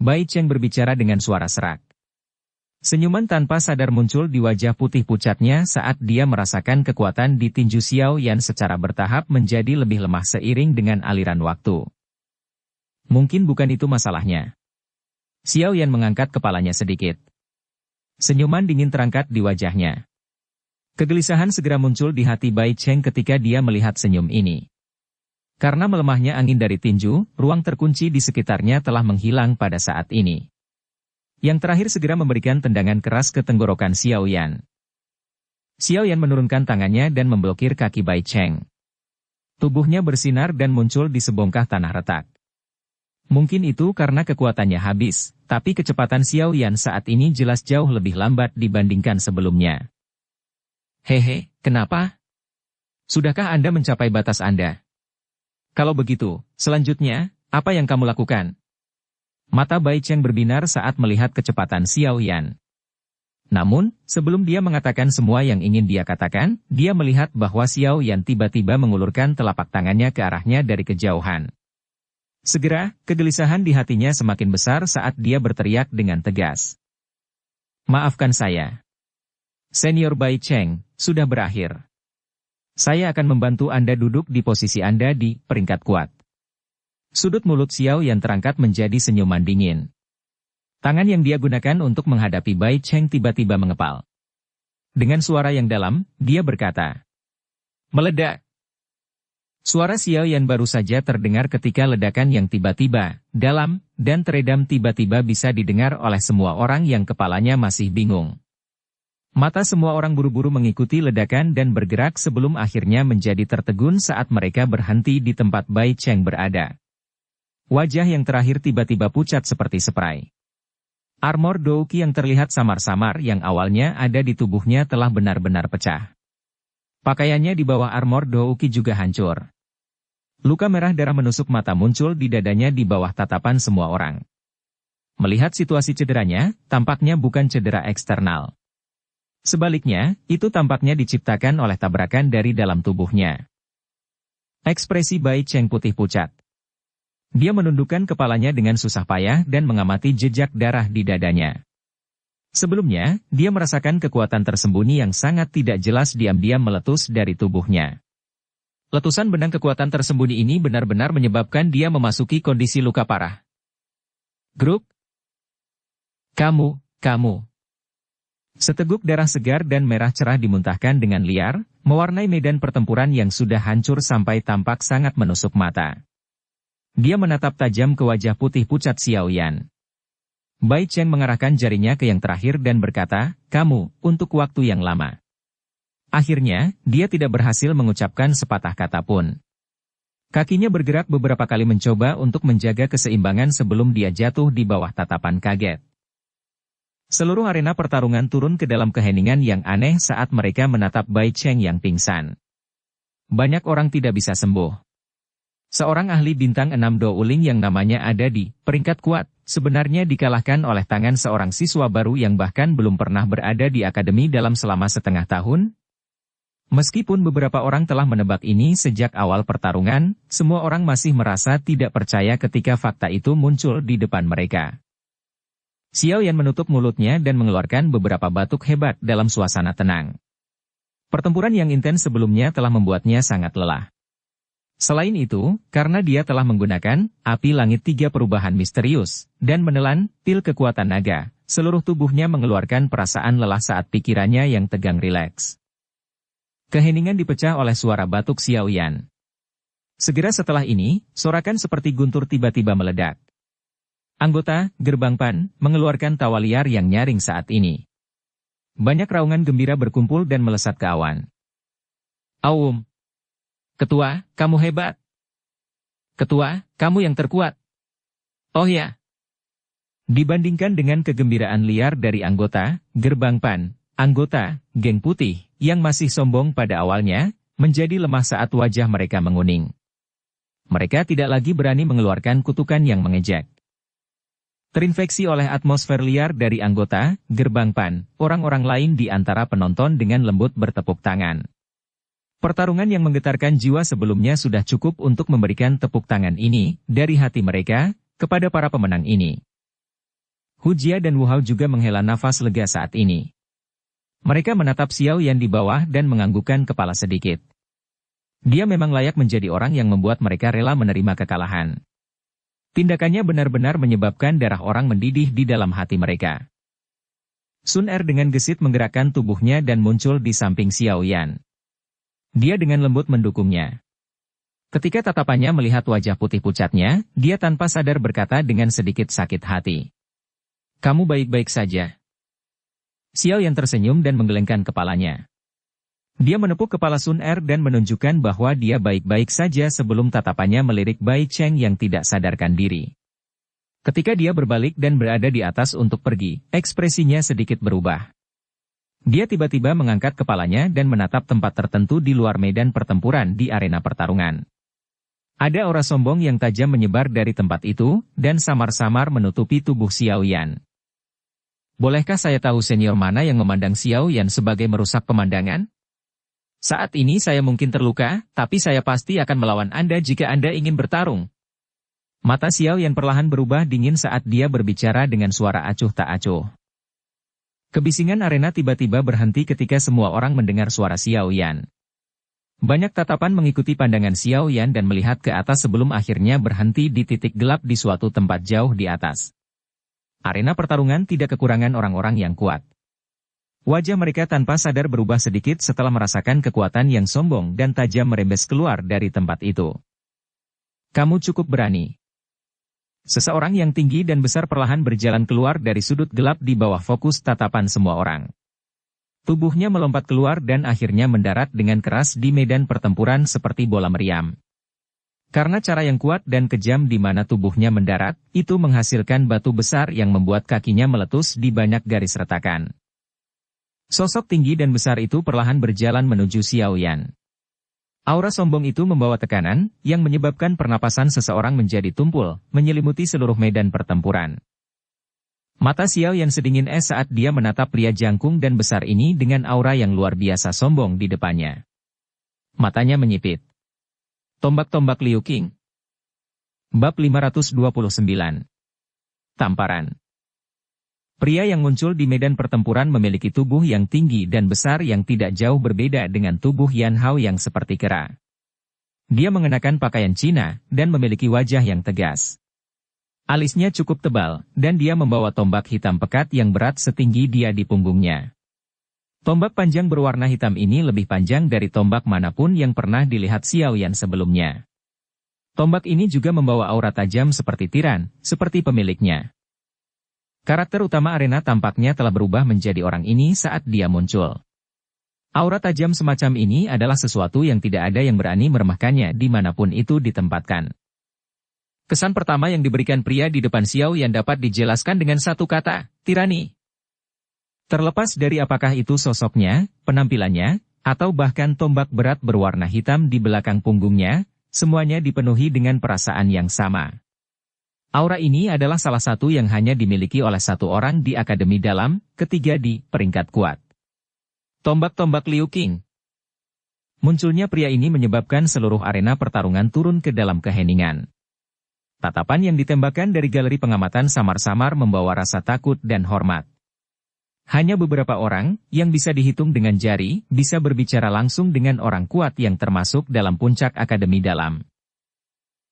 Bai Cheng berbicara dengan suara serak. Senyuman tanpa sadar muncul di wajah putih pucatnya saat dia merasakan kekuatan di tinju Xiao Yan secara bertahap menjadi lebih lemah seiring dengan aliran waktu. Mungkin bukan itu masalahnya. Xiao Yan mengangkat kepalanya sedikit. Senyuman dingin terangkat di wajahnya. Kegelisahan segera muncul di hati Bai Cheng ketika dia melihat senyum ini. Karena melemahnya angin dari tinju, ruang terkunci di sekitarnya telah menghilang pada saat ini. Yang terakhir segera memberikan tendangan keras ke tenggorokan Xiao Yan. Xiao Yan menurunkan tangannya dan memblokir kaki Bai Cheng. Tubuhnya bersinar dan muncul di sebongkah tanah retak. Mungkin itu karena kekuatannya habis, tapi kecepatan Xiao Yan saat ini jelas jauh lebih lambat dibandingkan sebelumnya. Hehe, kenapa? Sudahkah Anda mencapai batas Anda? Kalau begitu, selanjutnya, apa yang kamu lakukan? Mata Bai Cheng berbinar saat melihat kecepatan Xiao Yan. Namun, sebelum dia mengatakan semua yang ingin dia katakan, dia melihat bahwa Xiao Yan tiba-tiba mengulurkan telapak tangannya ke arahnya dari kejauhan. Segera, kegelisahan di hatinya semakin besar saat dia berteriak dengan tegas. Maafkan saya. Senior Bai Cheng, sudah berakhir. Saya akan membantu Anda duduk di posisi Anda di peringkat kuat. Sudut mulut Xiao Yan terangkat menjadi senyuman dingin. Tangan yang dia gunakan untuk menghadapi Bai Cheng tiba-tiba mengepal. Dengan suara yang dalam, dia berkata, "Meledak." Suara Xiao Yan baru saja terdengar ketika ledakan yang tiba-tiba, dalam, dan teredam tiba-tiba bisa didengar oleh semua orang yang kepalanya masih bingung. Mata semua orang buru-buru mengikuti ledakan dan bergerak sebelum akhirnya menjadi tertegun saat mereka berhenti di tempat Bai Cheng berada. Wajah yang terakhir tiba-tiba pucat seperti spray. Armor Douki yang terlihat samar-samar yang awalnya ada di tubuhnya telah benar-benar pecah. Pakaiannya di bawah armor Douki juga hancur. Luka merah darah menusuk mata muncul di dadanya di bawah tatapan semua orang. Melihat situasi cederanya, tampaknya bukan cedera eksternal. Sebaliknya, itu tampaknya diciptakan oleh tabrakan dari dalam tubuhnya. Ekspresi Bai Cheng putih pucat. Dia menundukkan kepalanya dengan susah payah dan mengamati jejak darah di dadanya. Sebelumnya, dia merasakan kekuatan tersembunyi yang sangat tidak jelas diam-diam meletus dari tubuhnya. Letusan benang kekuatan tersembunyi ini benar-benar menyebabkan dia memasuki kondisi luka parah. Grup. Kamu. Seteguk darah segar dan merah cerah dimuntahkan dengan liar, mewarnai medan pertempuran yang sudah hancur sampai tampak sangat menusuk mata. Dia menatap tajam ke wajah putih pucat Xiao Yan. Bai Cheng mengarahkan jarinya ke yang terakhir dan berkata, "Kamu, untuk waktu yang lama." Akhirnya, dia tidak berhasil mengucapkan sepatah kata pun. Kakinya bergerak beberapa kali mencoba untuk menjaga keseimbangan sebelum dia jatuh di bawah tatapan kaget. Seluruh arena pertarungan turun ke dalam keheningan yang aneh saat mereka menatap Bai Cheng yang pingsan. Banyak orang tidak bisa sembuh. Seorang ahli bintang 6 Do Uling yang namanya ada di peringkat kuat, sebenarnya dikalahkan oleh tangan seorang siswa baru yang bahkan belum pernah berada di akademi dalam selama setengah tahun. Meskipun beberapa orang telah menebak ini sejak awal pertarungan, semua orang masih merasa tidak percaya ketika fakta itu muncul di depan mereka. Xiao Yan menutup mulutnya dan mengeluarkan beberapa batuk hebat dalam suasana tenang. Pertempuran yang intens sebelumnya telah membuatnya sangat lelah. Selain itu, karena dia telah menggunakan api langit 3 perubahan misterius, dan menelan pil kekuatan naga, seluruh tubuhnya mengeluarkan perasaan lelah saat pikirannya yang tegang rileks. Keheningan dipecah oleh suara batuk Xiao Yan. Segera setelah ini, sorakan seperti guntur tiba-tiba meledak. Anggota Gerbang Pan mengeluarkan tawa liar yang nyaring saat ini. Banyak raungan gembira berkumpul dan melesat ke awan. Aum. Ketua, kamu hebat. Ketua, kamu yang terkuat. Oh ya. Dibandingkan dengan kegembiraan liar dari anggota Gerbang Pan, anggota Geng Putih, yang masih sombong pada awalnya, menjadi lemah saat wajah mereka menguning. Mereka tidak lagi berani mengeluarkan kutukan yang mengejek. Terinfeksi oleh atmosfer liar dari anggota Gerbang Pan, orang-orang lain di antara penonton dengan lembut bertepuk tangan. Pertarungan yang menggetarkan jiwa sebelumnya sudah cukup untuk memberikan tepuk tangan ini, dari hati mereka, kepada para pemenang ini. Hu Jia dan Wu Hao juga menghela nafas lega saat ini. Mereka menatap Xiao Yan di bawah dan menganggukkan kepala sedikit. Dia memang layak menjadi orang yang membuat mereka rela menerima kekalahan. Tindakannya benar-benar menyebabkan darah orang mendidih di dalam hati mereka. Sun Er dengan gesit menggerakkan tubuhnya dan muncul di samping Xiao Yan. Dia dengan lembut mendukungnya. Ketika tatapannya melihat wajah putih pucatnya, dia tanpa sadar berkata dengan sedikit sakit hati. Kamu baik-baik saja. Xiao Yan tersenyum dan menggelengkan kepalanya. Dia menepuk kepala Sun Er dan menunjukkan bahwa dia baik-baik saja sebelum tatapannya melirik Bai Cheng yang tidak sadarkan diri. Ketika dia berbalik dan berada di atas untuk pergi, ekspresinya sedikit berubah. Dia tiba-tiba mengangkat kepalanya dan menatap tempat tertentu di luar medan pertempuran di arena pertarungan. Ada aura sombong yang tajam menyebar dari tempat itu, dan samar-samar menutupi tubuh Xiao Yan. Bolehkah saya tahu senior mana yang memandang Xiao Yan sebagai merusak pemandangan? Saat ini saya mungkin terluka, tapi saya pasti akan melawan Anda jika Anda ingin bertarung. Mata Xiao Yan perlahan berubah dingin saat dia berbicara dengan suara acuh tak acuh. Kebisingan arena tiba-tiba berhenti ketika semua orang mendengar suara Xiao Yan. Banyak tatapan mengikuti pandangan Xiao Yan dan melihat ke atas sebelum akhirnya berhenti di titik gelap di suatu tempat jauh di atas. Arena pertarungan tidak kekurangan orang-orang yang kuat. Wajah mereka tanpa sadar berubah sedikit setelah merasakan kekuatan yang sombong dan tajam merembes keluar dari tempat itu. Kamu cukup berani. Seseorang yang tinggi dan besar perlahan berjalan keluar dari sudut gelap di bawah fokus tatapan semua orang. Tubuhnya melompat keluar dan akhirnya mendarat dengan keras di medan pertempuran seperti bola meriam. Karena cara yang kuat dan kejam di mana tubuhnya mendarat, itu menghasilkan batu besar yang membuat kakinya meletus di banyak garis retakan. Sosok tinggi dan besar itu perlahan berjalan menuju Xiao Yan. Aura sombong itu membawa tekanan, yang menyebabkan pernapasan seseorang menjadi tumpul, menyelimuti seluruh medan pertempuran. Mata Xiao Yan sedingin es saat dia menatap pria jangkung dan besar ini dengan aura yang luar biasa sombong di depannya. Matanya menyipit. Tombak-tombak Liu Qing. Bab 529. Tamparan. Pria yang muncul di medan pertempuran memiliki tubuh yang tinggi dan besar yang tidak jauh berbeda dengan tubuh Yan Hao yang seperti kera. Dia mengenakan pakaian Cina dan memiliki wajah yang tegas. Alisnya cukup tebal, dan dia membawa tombak hitam pekat yang berat setinggi dia di punggungnya. Tombak panjang berwarna hitam ini lebih panjang dari tombak manapun yang pernah dilihat Xiao Yan sebelumnya. Tombak ini juga membawa aura tajam seperti tiran, seperti pemiliknya. Karakter utama arena tampaknya telah berubah menjadi orang ini saat dia muncul. Aura tajam semacam ini adalah sesuatu yang tidak ada yang berani meremehkannya dimanapun itu ditempatkan. Kesan pertama yang diberikan pria di depan Xiao Yan dapat dijelaskan dengan satu kata, tirani. Terlepas dari apakah itu sosoknya, penampilannya, atau bahkan tombak berat berwarna hitam di belakang punggungnya, semuanya dipenuhi dengan perasaan yang sama. Aura ini adalah salah satu yang hanya dimiliki oleh satu orang di Akademi Dalam, ketiga di peringkat kuat. Tombak-tombak Liu Qing. Munculnya pria ini menyebabkan seluruh arena pertarungan turun ke dalam keheningan. Tatapan yang ditembakkan dari galeri pengamatan samar-samar membawa rasa takut dan hormat. Hanya beberapa orang, yang bisa dihitung dengan jari, bisa berbicara langsung dengan orang kuat yang termasuk dalam puncak Akademi Dalam.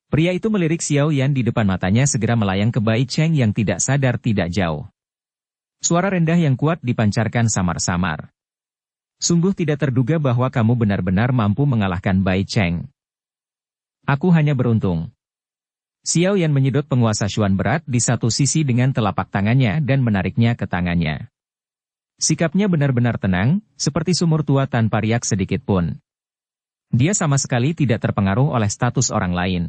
Pria itu melirik Xiao Yan di depan matanya segera melayang ke Bai Cheng yang tidak sadar tidak jauh. Suara rendah yang kuat dipancarkan samar-samar. Sungguh tidak terduga bahwa kamu benar-benar mampu mengalahkan Bai Cheng. Aku hanya beruntung. Xiao Yan menyedot penguasa Xuan berat di satu sisi dengan telapak tangannya dan menariknya ke tangannya. Sikapnya benar-benar tenang, seperti sumur tua tanpa riak sedikit pun. Dia sama sekali tidak terpengaruh oleh status orang lain.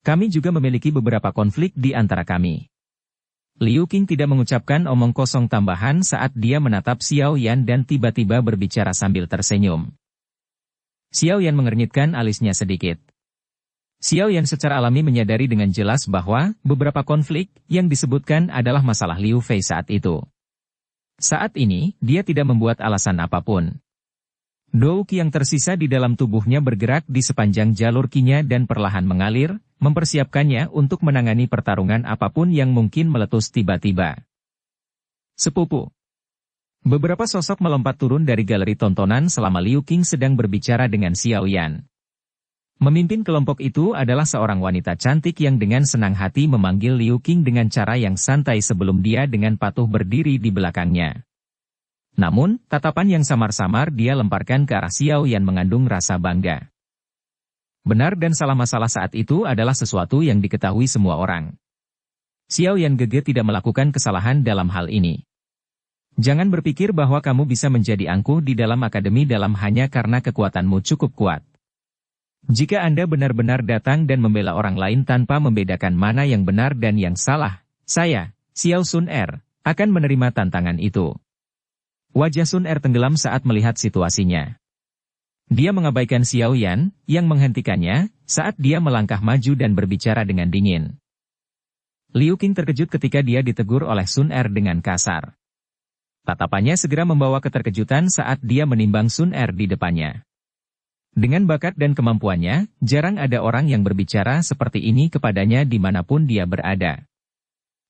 Kami juga memiliki beberapa konflik di antara kami. Liu Qing tidak mengucapkan omong kosong tambahan saat dia menatap Xiao Yan dan tiba-tiba berbicara sambil tersenyum. Xiao Yan mengernyitkan alisnya sedikit. Xiao Yan secara alami menyadari dengan jelas bahwa beberapa konflik yang disebutkan adalah masalah Liu Fei saat itu. Saat ini, dia tidak membuat alasan apapun. Dou Qi yang tersisa di dalam tubuhnya bergerak di sepanjang jalur Qi-nya dan perlahan mengalir, mempersiapkannya untuk menangani pertarungan apapun yang mungkin meletus tiba-tiba. Sepupu. Beberapa sosok melompat turun dari galeri tontonan selama Liu Qing sedang berbicara dengan Xiao Yan. Memimpin kelompok itu adalah seorang wanita cantik yang dengan senang hati memanggil Liu Qing dengan cara yang santai sebelum dia dengan patuh berdiri di belakangnya. Namun, tatapan yang samar-samar dia lemparkan ke arah Xiao Yan mengandung rasa bangga. Benar dan salah masalah saat itu adalah sesuatu yang diketahui semua orang. Xiao Yan Gege tidak melakukan kesalahan dalam hal ini. Jangan berpikir bahwa kamu bisa menjadi angkuh di dalam akademi dalam hanya karena kekuatanmu cukup kuat. Jika Anda benar-benar datang dan membela orang lain tanpa membedakan mana yang benar dan yang salah, saya, Xiao Sun Er, akan menerima tantangan itu. Wajah Sun Er tenggelam saat melihat situasinya. Dia mengabaikan Xiao Yan, yang menghentikannya, saat dia melangkah maju dan berbicara dengan dingin. Liu Qing terkejut ketika dia ditegur oleh Sun Er dengan kasar. Tatapannya segera membawa keterkejutan saat dia menimbang Sun Er di depannya. Dengan bakat dan kemampuannya, jarang ada orang yang berbicara seperti ini kepadanya dimanapun dia berada.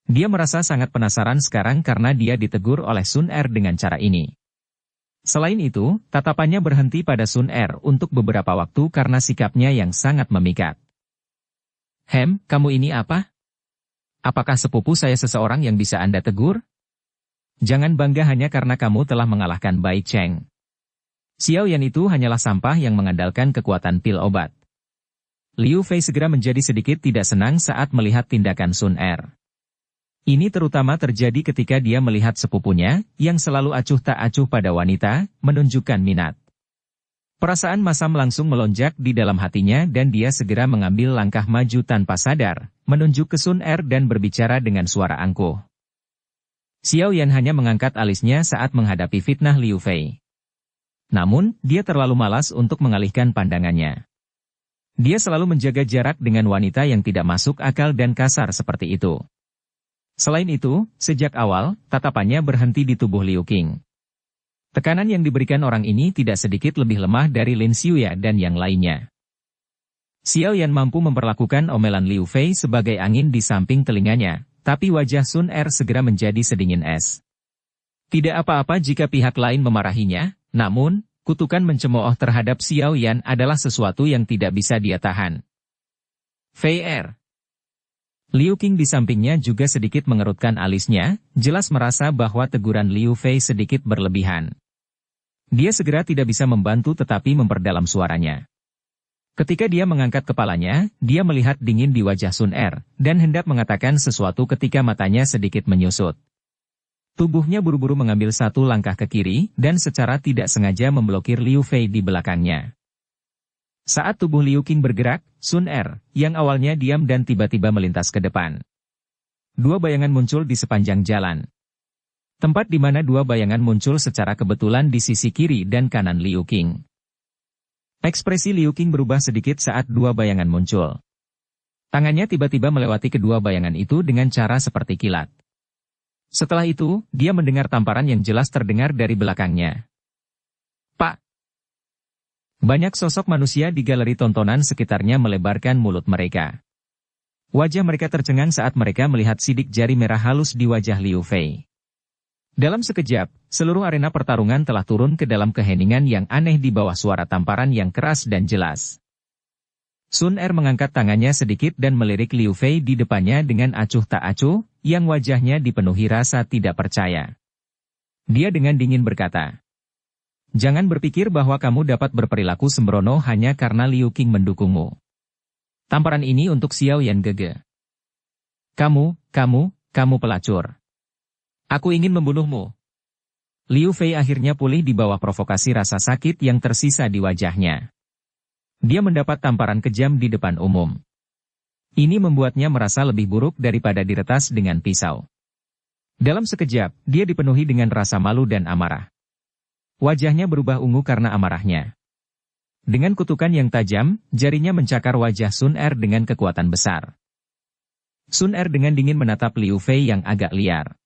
Dia merasa sangat penasaran sekarang karena dia ditegur oleh Sun Er dengan cara ini. Selain itu, tatapannya berhenti pada Sun Er untuk beberapa waktu karena sikapnya yang sangat memikat. Kamu ini apa? Apakah sepupu saya seseorang yang bisa Anda tegur? Jangan bangga hanya karena kamu telah mengalahkan Bai Cheng. Xiao Yan itu hanyalah sampah yang mengandalkan kekuatan pil obat. Liu Fei segera menjadi sedikit tidak senang saat melihat tindakan Sun Er. Ini terutama terjadi ketika dia melihat sepupunya, yang selalu acuh tak acuh pada wanita, menunjukkan minat. Perasaan masam langsung melonjak di dalam hatinya dan dia segera mengambil langkah maju tanpa sadar, menunjuk ke Sun Er dan berbicara dengan suara angkuh. Xiao Yan hanya mengangkat alisnya saat menghadapi fitnah Liu Fei. Namun, dia terlalu malas untuk mengalihkan pandangannya. Dia selalu menjaga jarak dengan wanita yang tidak masuk akal dan kasar seperti itu. Selain itu, sejak awal, tatapannya berhenti di tubuh Liu Qing. Tekanan yang diberikan orang ini tidak sedikit lebih lemah dari Lin Xiuya dan yang lainnya. Xiao Yan mampu memperlakukan omelan Liu Fei sebagai angin di samping telinganya, tapi wajah Sun Er segera menjadi sedingin es. Tidak apa-apa jika pihak lain memarahinya, namun, kutukan mencemooh terhadap Xiao Yan adalah sesuatu yang tidak bisa dia tahan. Fei Er. Liu Qing di sampingnya juga sedikit mengerutkan alisnya, jelas merasa bahwa teguran Liu Fei sedikit berlebihan. Dia segera tidak bisa membantu tetapi memperdalam suaranya. Ketika dia mengangkat kepalanya, dia melihat dingin di wajah Sun Er, dan hendak mengatakan sesuatu ketika matanya sedikit menyusut. Tubuhnya buru-buru mengambil satu langkah ke kiri, dan secara tidak sengaja memblokir Liu Fei di belakangnya. Saat tubuh Liu Qing bergerak, Sun Er, yang awalnya diam dan tiba-tiba melintas ke depan. Dua bayangan muncul di sepanjang jalan. Tempat di mana dua bayangan muncul secara kebetulan di sisi kiri dan kanan Liu Qing. Ekspresi Liu Qing berubah sedikit saat dua bayangan muncul. Tangannya tiba-tiba melewati kedua bayangan itu dengan cara seperti kilat. Setelah itu, dia mendengar tamparan yang jelas terdengar dari belakangnya. Pak! Banyak sosok manusia di galeri tontonan sekitarnya melebarkan mulut mereka. Wajah mereka tercengang saat mereka melihat sidik jari merah halus di wajah Liu Fei. Dalam sekejap, seluruh arena pertarungan telah turun ke dalam keheningan yang aneh di bawah suara tamparan yang keras dan jelas. Sun Er mengangkat tangannya sedikit dan melirik Liu Fei di depannya dengan acuh tak acuh, yang wajahnya dipenuhi rasa tidak percaya. Dia dengan dingin berkata, "Jangan berpikir bahwa kamu dapat berperilaku sembrono hanya karena Liu Qing mendukungmu. Tamparan ini untuk Xiao Yan Gege. Kamu pelacur. Aku ingin membunuhmu." Liu Fei akhirnya pulih di bawah provokasi rasa sakit yang tersisa di wajahnya. Dia mendapat tamparan kejam di depan umum. Ini membuatnya merasa lebih buruk daripada diretas dengan pisau. Dalam sekejap, dia dipenuhi dengan rasa malu dan amarah. Wajahnya berubah ungu karena amarahnya. Dengan kutukan yang tajam, jarinya mencakar wajah Sun Er dengan kekuatan besar. Sun Er dengan dingin menatap Liu Fei yang agak liar.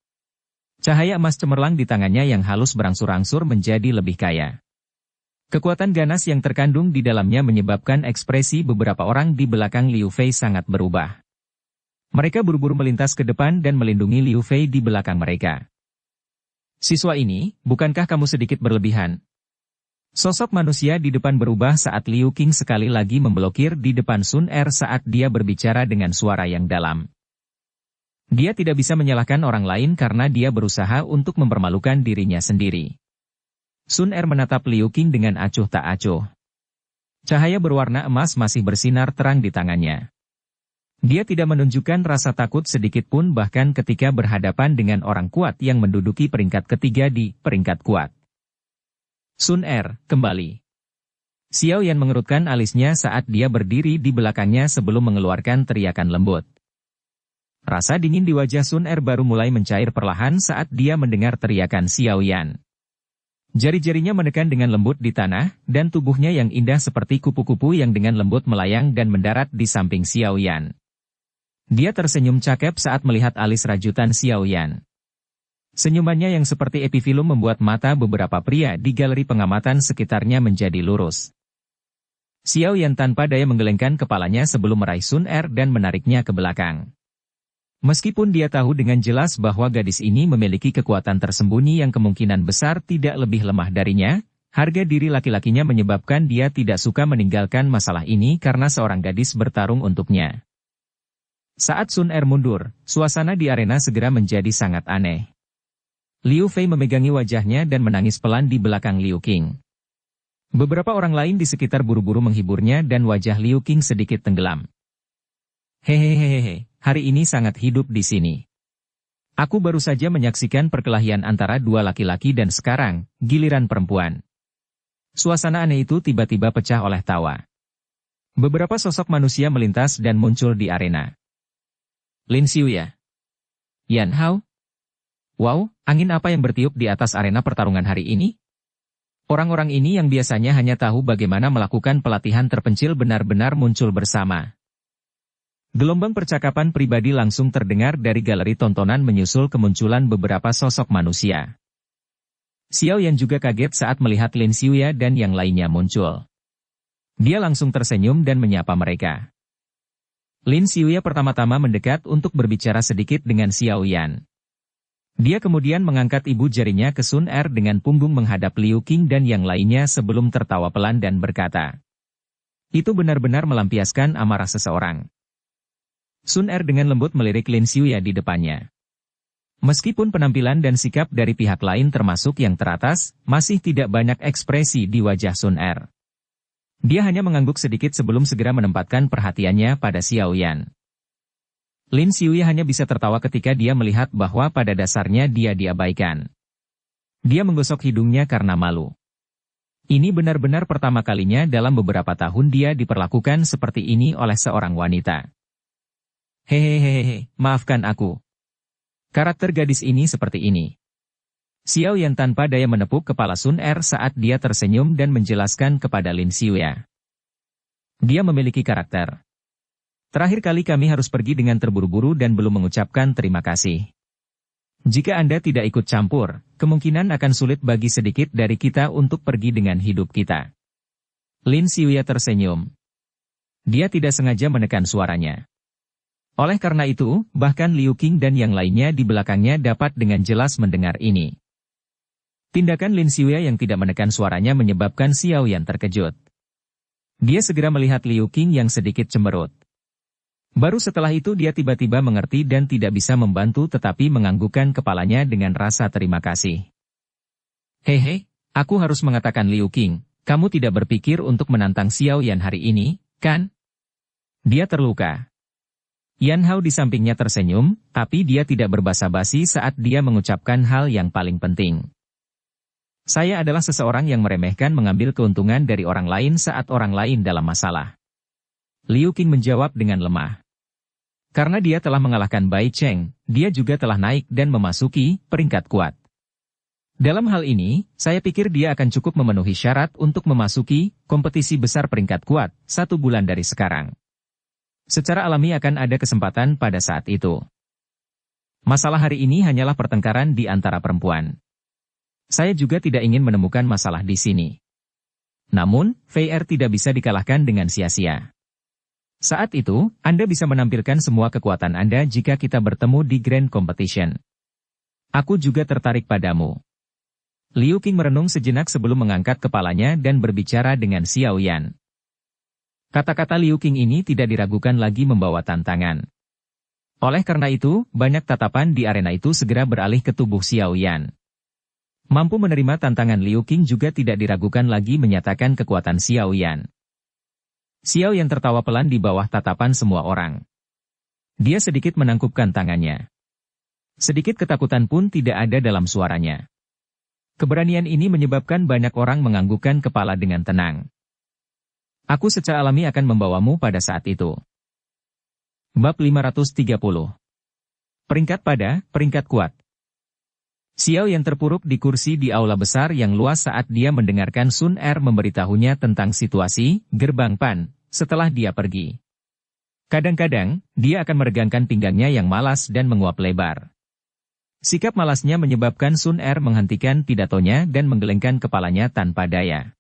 Cahaya emas cemerlang di tangannya yang halus berangsur-angsur menjadi lebih kaya. Kekuatan ganas yang terkandung di dalamnya menyebabkan ekspresi beberapa orang di belakang Liu Fei sangat berubah. Mereka buru-buru melintas ke depan dan melindungi Liu Fei di belakang mereka. "Siswa ini, bukankah kamu sedikit berlebihan?" Sosok manusia di depan berubah saat Liu Qing sekali lagi memblokir di depan Sun Er saat dia berbicara dengan suara yang dalam. Dia tidak bisa menyalahkan orang lain karena dia berusaha untuk mempermalukan dirinya sendiri. Sun Er menatap Liu Qing dengan acuh tak acuh. Cahaya berwarna emas masih bersinar terang di tangannya. Dia tidak menunjukkan rasa takut sedikit pun bahkan ketika berhadapan dengan orang kuat yang menduduki peringkat ketiga di peringkat kuat. Sun Er, kembali. Xiao Yan mengerutkan alisnya saat dia berdiri di belakangnya sebelum mengeluarkan teriakan lembut. Rasa dingin di wajah Sun Er baru mulai mencair perlahan saat dia mendengar teriakan Xiao Yan. Jari-jarinya menekan dengan lembut di tanah, dan tubuhnya yang indah seperti kupu-kupu yang dengan lembut melayang dan mendarat di samping Xiao Yan. Dia tersenyum cakep saat melihat alis rajutan Xiao Yan. Senyumannya yang seperti epifilum membuat mata beberapa pria di galeri pengamatan sekitarnya menjadi lurus. Xiao Yan tanpa daya menggelengkan kepalanya sebelum meraih Sun Er dan menariknya ke belakang. Meskipun dia tahu dengan jelas bahwa gadis ini memiliki kekuatan tersembunyi yang kemungkinan besar tidak lebih lemah darinya, harga diri laki-lakinya menyebabkan dia tidak suka meninggalkan masalah ini karena seorang gadis bertarung untuknya. Saat Sun Er mundur, suasana di arena segera menjadi sangat aneh. Liu Fei memegangi wajahnya dan menangis pelan di belakang Liu Qing. Beberapa orang lain di sekitar buru-buru menghiburnya dan wajah Liu Qing sedikit tenggelam. Hehehehe, hari ini sangat hidup di sini. Aku baru saja menyaksikan perkelahian antara dua laki-laki dan sekarang, giliran perempuan. Suasana aneh itu tiba-tiba pecah oleh tawa. Beberapa sosok manusia melintas dan muncul di arena. Lin Xiuya. Yan Hao. Wow, angin apa yang bertiup di atas arena pertarungan hari ini? Orang-orang ini yang biasanya hanya tahu bagaimana melakukan pelatihan terpencil benar-benar muncul bersama. Gelombang percakapan pribadi langsung terdengar dari galeri tontonan menyusul kemunculan beberapa sosok manusia. Xiao Yan juga kaget saat melihat Lin Xiuya dan yang lainnya muncul. Dia langsung tersenyum dan menyapa mereka. Lin Xiuya pertama-tama mendekat untuk berbicara sedikit dengan Xiao Yan. Dia kemudian mengangkat ibu jarinya ke Sun Er dengan punggung menghadap Liu Qing dan yang lainnya sebelum tertawa pelan dan berkata. Itu benar-benar melampiaskan amarah seseorang. Sun Er dengan lembut melirik Lin Xiuya di depannya. Meskipun penampilan dan sikap dari pihak lain termasuk yang teratas, masih tidak banyak ekspresi di wajah Sun Er. Dia hanya mengangguk sedikit sebelum segera menempatkan perhatiannya pada Xiao Yan. Lin Xiuya hanya bisa tertawa ketika dia melihat bahwa pada dasarnya dia diabaikan. Dia menggosok hidungnya karena malu. Ini benar-benar pertama kalinya dalam beberapa tahun dia diperlakukan seperti ini oleh seorang wanita. Hehehehe, maafkan aku. Karakter gadis ini seperti ini. Xiao Yan tanpa daya menepuk kepala Sun Er saat dia tersenyum dan menjelaskan kepada Lin Xiuya. Dia memiliki karakter. Terakhir kali kami harus pergi dengan terburu-buru dan belum mengucapkan terima kasih. Jika Anda tidak ikut campur, kemungkinan akan sulit bagi sedikit dari kita untuk pergi dengan hidup kita. Lin Xiuya tersenyum. Dia tidak sengaja menekan suaranya. Oleh karena itu, bahkan Liu Qing dan yang lainnya di belakangnya dapat dengan jelas mendengar ini. Tindakan Lin Xiuya yang tidak menekan suaranya menyebabkan Xiao Yan terkejut. Dia segera melihat Liu Qing yang sedikit cemberut. Baru setelah itu dia tiba-tiba mengerti dan tidak bisa membantu tetapi menganggukkan kepalanya dengan rasa terima kasih. Hehe, aku harus mengatakan Liu Qing, kamu tidak berpikir untuk menantang Xiao Yan hari ini, kan? Dia terluka. Yan Hao di sampingnya tersenyum, tapi dia tidak berbasa-basi saat dia mengucapkan hal yang paling penting. Saya adalah seseorang yang meremehkan mengambil keuntungan dari orang lain saat orang lain dalam masalah. Liu Qing menjawab dengan lemah. Karena dia telah mengalahkan Bai Cheng, dia juga telah naik dan memasuki peringkat kuat. Dalam hal ini, saya pikir dia akan cukup memenuhi syarat untuk memasuki kompetisi besar peringkat kuat 1 bulan dari sekarang. Secara alami akan ada kesempatan pada saat itu. Masalah hari ini hanyalah pertengkaran di antara perempuan. Saya juga tidak ingin menemukan masalah di sini. Namun, Fei Er tidak bisa dikalahkan dengan sia-sia. Saat itu, Anda bisa menampilkan semua kekuatan Anda jika kita bertemu di Grand Competition. Aku juga tertarik padamu. Liu Qing merenung sejenak sebelum mengangkat kepalanya dan berbicara dengan Xiao Yan. Kata-kata Liu Qing ini tidak diragukan lagi membawa tantangan. Oleh karena itu, banyak tatapan di arena itu segera beralih ke tubuh Xiao Yan. Mampu menerima tantangan Liu Qing juga tidak diragukan lagi menyatakan kekuatan Xiao Yan. Xiao Yan tertawa pelan di bawah tatapan semua orang. Dia sedikit menangkupkan tangannya. Sedikit ketakutan pun tidak ada dalam suaranya. Keberanian ini menyebabkan banyak orang menganggukkan kepala dengan tenang. Aku secara alami akan membawamu pada saat itu. Bab 530. Peringkat kuat. Xiao yang terpuruk di kursi di aula besar yang luas saat dia mendengarkan Sun Er memberitahunya tentang situasi gerbang Pan setelah dia pergi. Kadang-kadang, dia akan meregangkan pinggangnya yang malas dan menguap lebar. Sikap malasnya menyebabkan Sun Er menghentikan pidatonya dan menggelengkan kepalanya tanpa daya.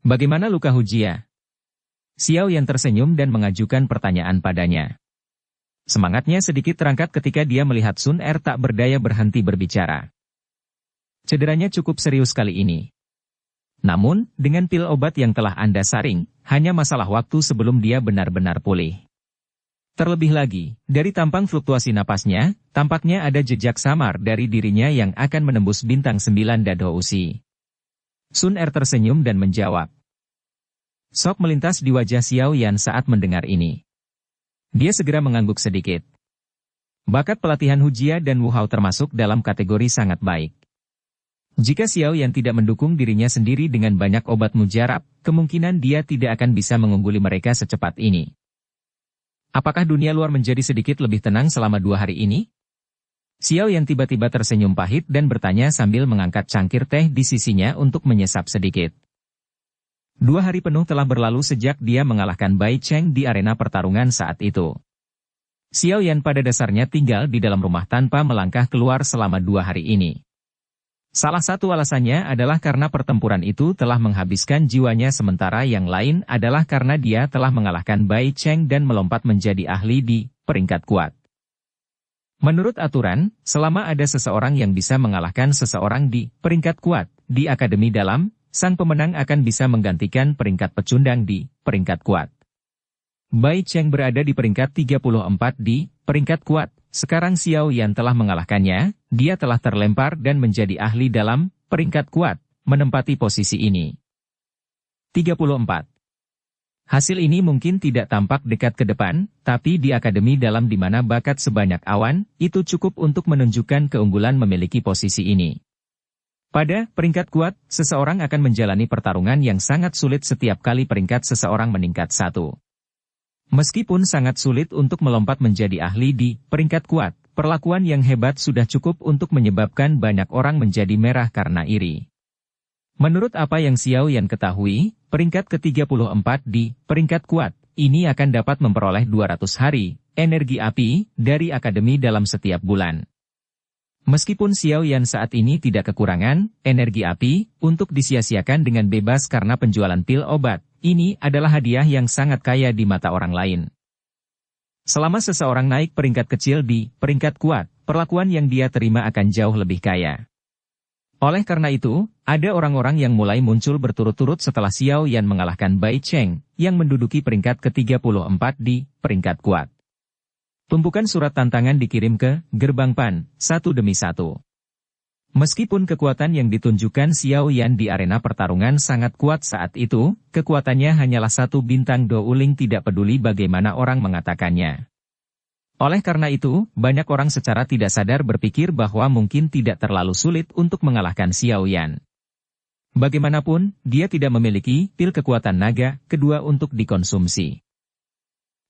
Bagaimana luka Hujia? Xiao yang tersenyum dan mengajukan pertanyaan padanya. Semangatnya sedikit terangkat ketika dia melihat Sun Er tak berdaya berhenti berbicara. Cederanya cukup serius kali ini. Namun, dengan pil obat yang telah Anda saring, hanya masalah waktu sebelum dia benar-benar pulih. Terlebih lagi, dari tampang fluktuasi napasnya, tampaknya ada jejak samar dari dirinya yang akan menembus bintang 9 Dado Usi. Sun Er tersenyum dan menjawab. Sok melintas di wajah Xiao Yan saat mendengar ini. Dia segera mengangguk sedikit. Bakat pelatihan Hujia dan Wu Hao termasuk dalam kategori sangat baik. Jika Xiao Yan tidak mendukung dirinya sendiri dengan banyak obat mujarab, kemungkinan dia tidak akan bisa mengungguli mereka secepat ini. Apakah dunia luar menjadi sedikit lebih tenang selama 2 hari ini? Xiao Yan tiba-tiba tersenyum pahit dan bertanya sambil mengangkat cangkir teh di sisinya untuk menyesap sedikit. 2 hari penuh telah berlalu sejak dia mengalahkan Bai Cheng di arena pertarungan saat itu. Xiao Yan pada dasarnya tinggal di dalam rumah tanpa melangkah keluar selama 2 hari ini. Salah satu alasannya adalah karena pertempuran itu telah menghabiskan jiwanya sementara yang lain adalah karena dia telah mengalahkan Bai Cheng dan melompat menjadi ahli di peringkat kuat. Menurut aturan, selama ada seseorang yang bisa mengalahkan seseorang di peringkat kuat di Akademi Dalam, sang pemenang akan bisa menggantikan peringkat pecundang di peringkat kuat. Bai Cheng berada di peringkat 34 di peringkat kuat. Sekarang Xiao Yan telah mengalahkannya, dia telah terlempar dan menjadi ahli dalam peringkat kuat, menempati posisi ini. 34. Hasil ini mungkin tidak tampak dekat ke depan, tapi di Akademi Dalam di mana bakat sebanyak awan, itu cukup untuk menunjukkan keunggulan memiliki posisi ini. Pada peringkat kuat, seseorang akan menjalani pertarungan yang sangat sulit setiap kali peringkat seseorang meningkat 1. Meskipun sangat sulit untuk melompat menjadi ahli di peringkat kuat, perlakuan yang hebat sudah cukup untuk menyebabkan banyak orang menjadi merah karena iri. Menurut apa yang Xiao Yan ketahui, peringkat ke-34 di peringkat kuat, ini akan dapat memperoleh 200 hari, energi api, dari Akademi Dalam setiap bulan. Meskipun Xiao Yan saat ini tidak kekurangan energi api untuk disia-siakan dengan bebas karena penjualan pil obat, ini adalah hadiah yang sangat kaya di mata orang lain. Selama seseorang naik peringkat kecil di peringkat kuat, perlakuan yang dia terima akan jauh lebih kaya. Oleh karena itu, ada orang-orang yang mulai muncul berturut-turut setelah Xiao Yan mengalahkan Bai Cheng, yang menduduki peringkat ke-34 di peringkat kuat. Tumpukan surat tantangan dikirim ke gerbang Pan, satu demi satu. Meskipun kekuatan yang ditunjukkan Xiao Yan di arena pertarungan sangat kuat saat itu, kekuatannya hanyalah 1 bintang Do Uling tidak peduli bagaimana orang mengatakannya. Oleh karena itu, banyak orang secara tidak sadar berpikir bahwa mungkin tidak terlalu sulit untuk mengalahkan Xiao Yan. Bagaimanapun, dia tidak memiliki pil kekuatan naga kedua untuk dikonsumsi.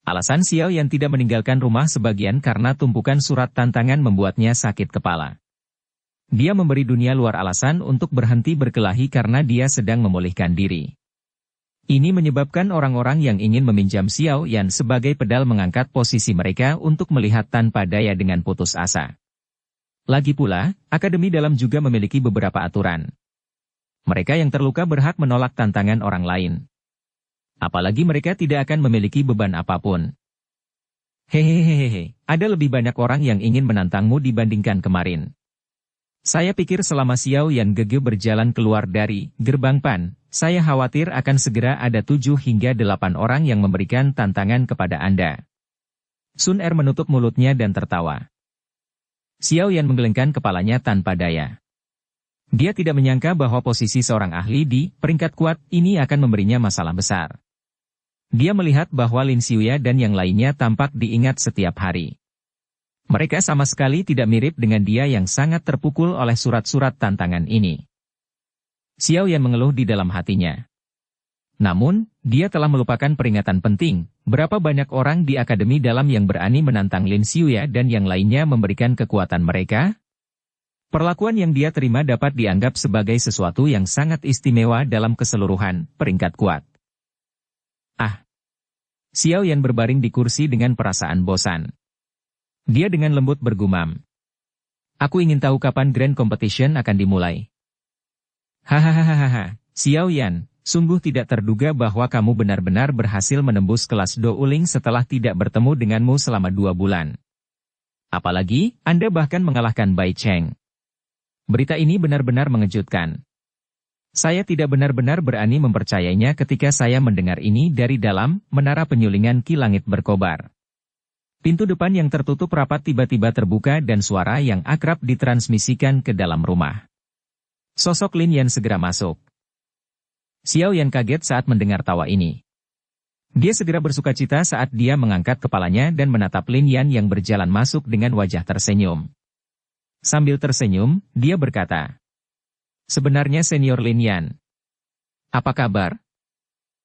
Alasan Xiao Yan tidak meninggalkan rumah sebagian karena tumpukan surat tantangan membuatnya sakit kepala. Dia memberi dunia luar alasan untuk berhenti berkelahi karena dia sedang memulihkan diri. Ini menyebabkan orang-orang yang ingin meminjam Xiao Yan sebagai pedal mengangkat posisi mereka untuk melihat tanpa daya dengan putus asa. Lagi pula, Akademi Dalam juga memiliki beberapa aturan. Mereka yang terluka berhak menolak tantangan orang lain. Apalagi mereka tidak akan memiliki beban apapun. Hehehehe, ada lebih banyak orang yang ingin menantangmu dibandingkan kemarin. Saya pikir selama Xiao Yan gege berjalan keluar dari gerbang Pan, saya khawatir akan segera ada 7 hingga 8 orang yang memberikan tantangan kepada Anda. Sun Er menutup mulutnya dan tertawa. Xiao Yan menggelengkan kepalanya tanpa daya. Dia tidak menyangka bahwa posisi seorang ahli di peringkat kuat ini akan memberinya masalah besar. Dia melihat bahwa Lin Xiuya dan yang lainnya tampak diingat setiap hari. Mereka sama sekali tidak mirip dengan dia yang sangat terpukul oleh surat-surat tantangan ini. Xiao Yan mengeluh di dalam hatinya. Namun, dia telah melupakan peringatan penting, berapa banyak orang di Akademi Dalam yang berani menantang Lin Xiuya dan yang lainnya memberikan kekuatan mereka? Perlakuan yang dia terima dapat dianggap sebagai sesuatu yang sangat istimewa dalam keseluruhan peringkat kuat. Xiao Yan berbaring di kursi dengan perasaan bosan. Dia dengan lembut bergumam. Aku ingin tahu kapan Grand Competition akan dimulai. Hahaha, Xiao Yan, sungguh tidak terduga bahwa kamu benar-benar berhasil menembus kelas Do Uling setelah tidak bertemu denganmu selama 2 bulan. Apalagi, Anda bahkan mengalahkan Bai Cheng. Berita ini benar-benar mengejutkan. Saya tidak benar-benar berani mempercayainya ketika saya mendengar ini dari dalam menara penyulingan Ki Langit berkobar. Pintu depan yang tertutup rapat tiba-tiba terbuka dan suara yang akrab ditransmisikan ke dalam rumah. Sosok Lin Yan segera masuk. Xiao Yan kaget saat mendengar tawa ini. Dia segera bersukacita saat dia mengangkat kepalanya dan menatap Lin Yan yang berjalan masuk dengan wajah tersenyum. Sambil tersenyum, dia berkata, "Sebenarnya Senior Lin Yan, apa kabar?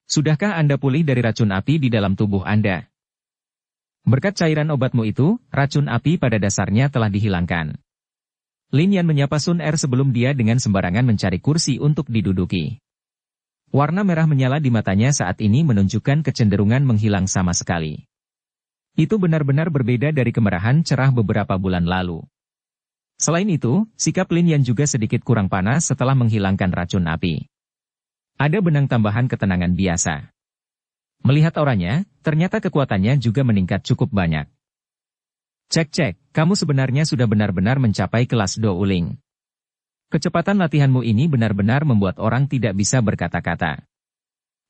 Sudahkah Anda pulih dari racun api di dalam tubuh Anda? Berkat cairan obatmu itu, racun api pada dasarnya telah dihilangkan." Lin Yan menyapa Sun Er sebelum dia dengan sembarangan mencari kursi untuk diduduki. Warna merah menyala di matanya saat ini menunjukkan kecenderungan menghilang sama sekali. Itu benar-benar berbeda dari kemerahan cerah beberapa bulan lalu. Selain itu, sikap Lin Yan juga sedikit kurang panas setelah menghilangkan racun api. Ada benang tambahan ketenangan biasa. Melihat auranya, ternyata kekuatannya juga meningkat cukup banyak. Cek, kamu sebenarnya sudah benar-benar mencapai kelas Do Uling. Kecepatan latihanmu ini benar-benar membuat orang tidak bisa berkata-kata.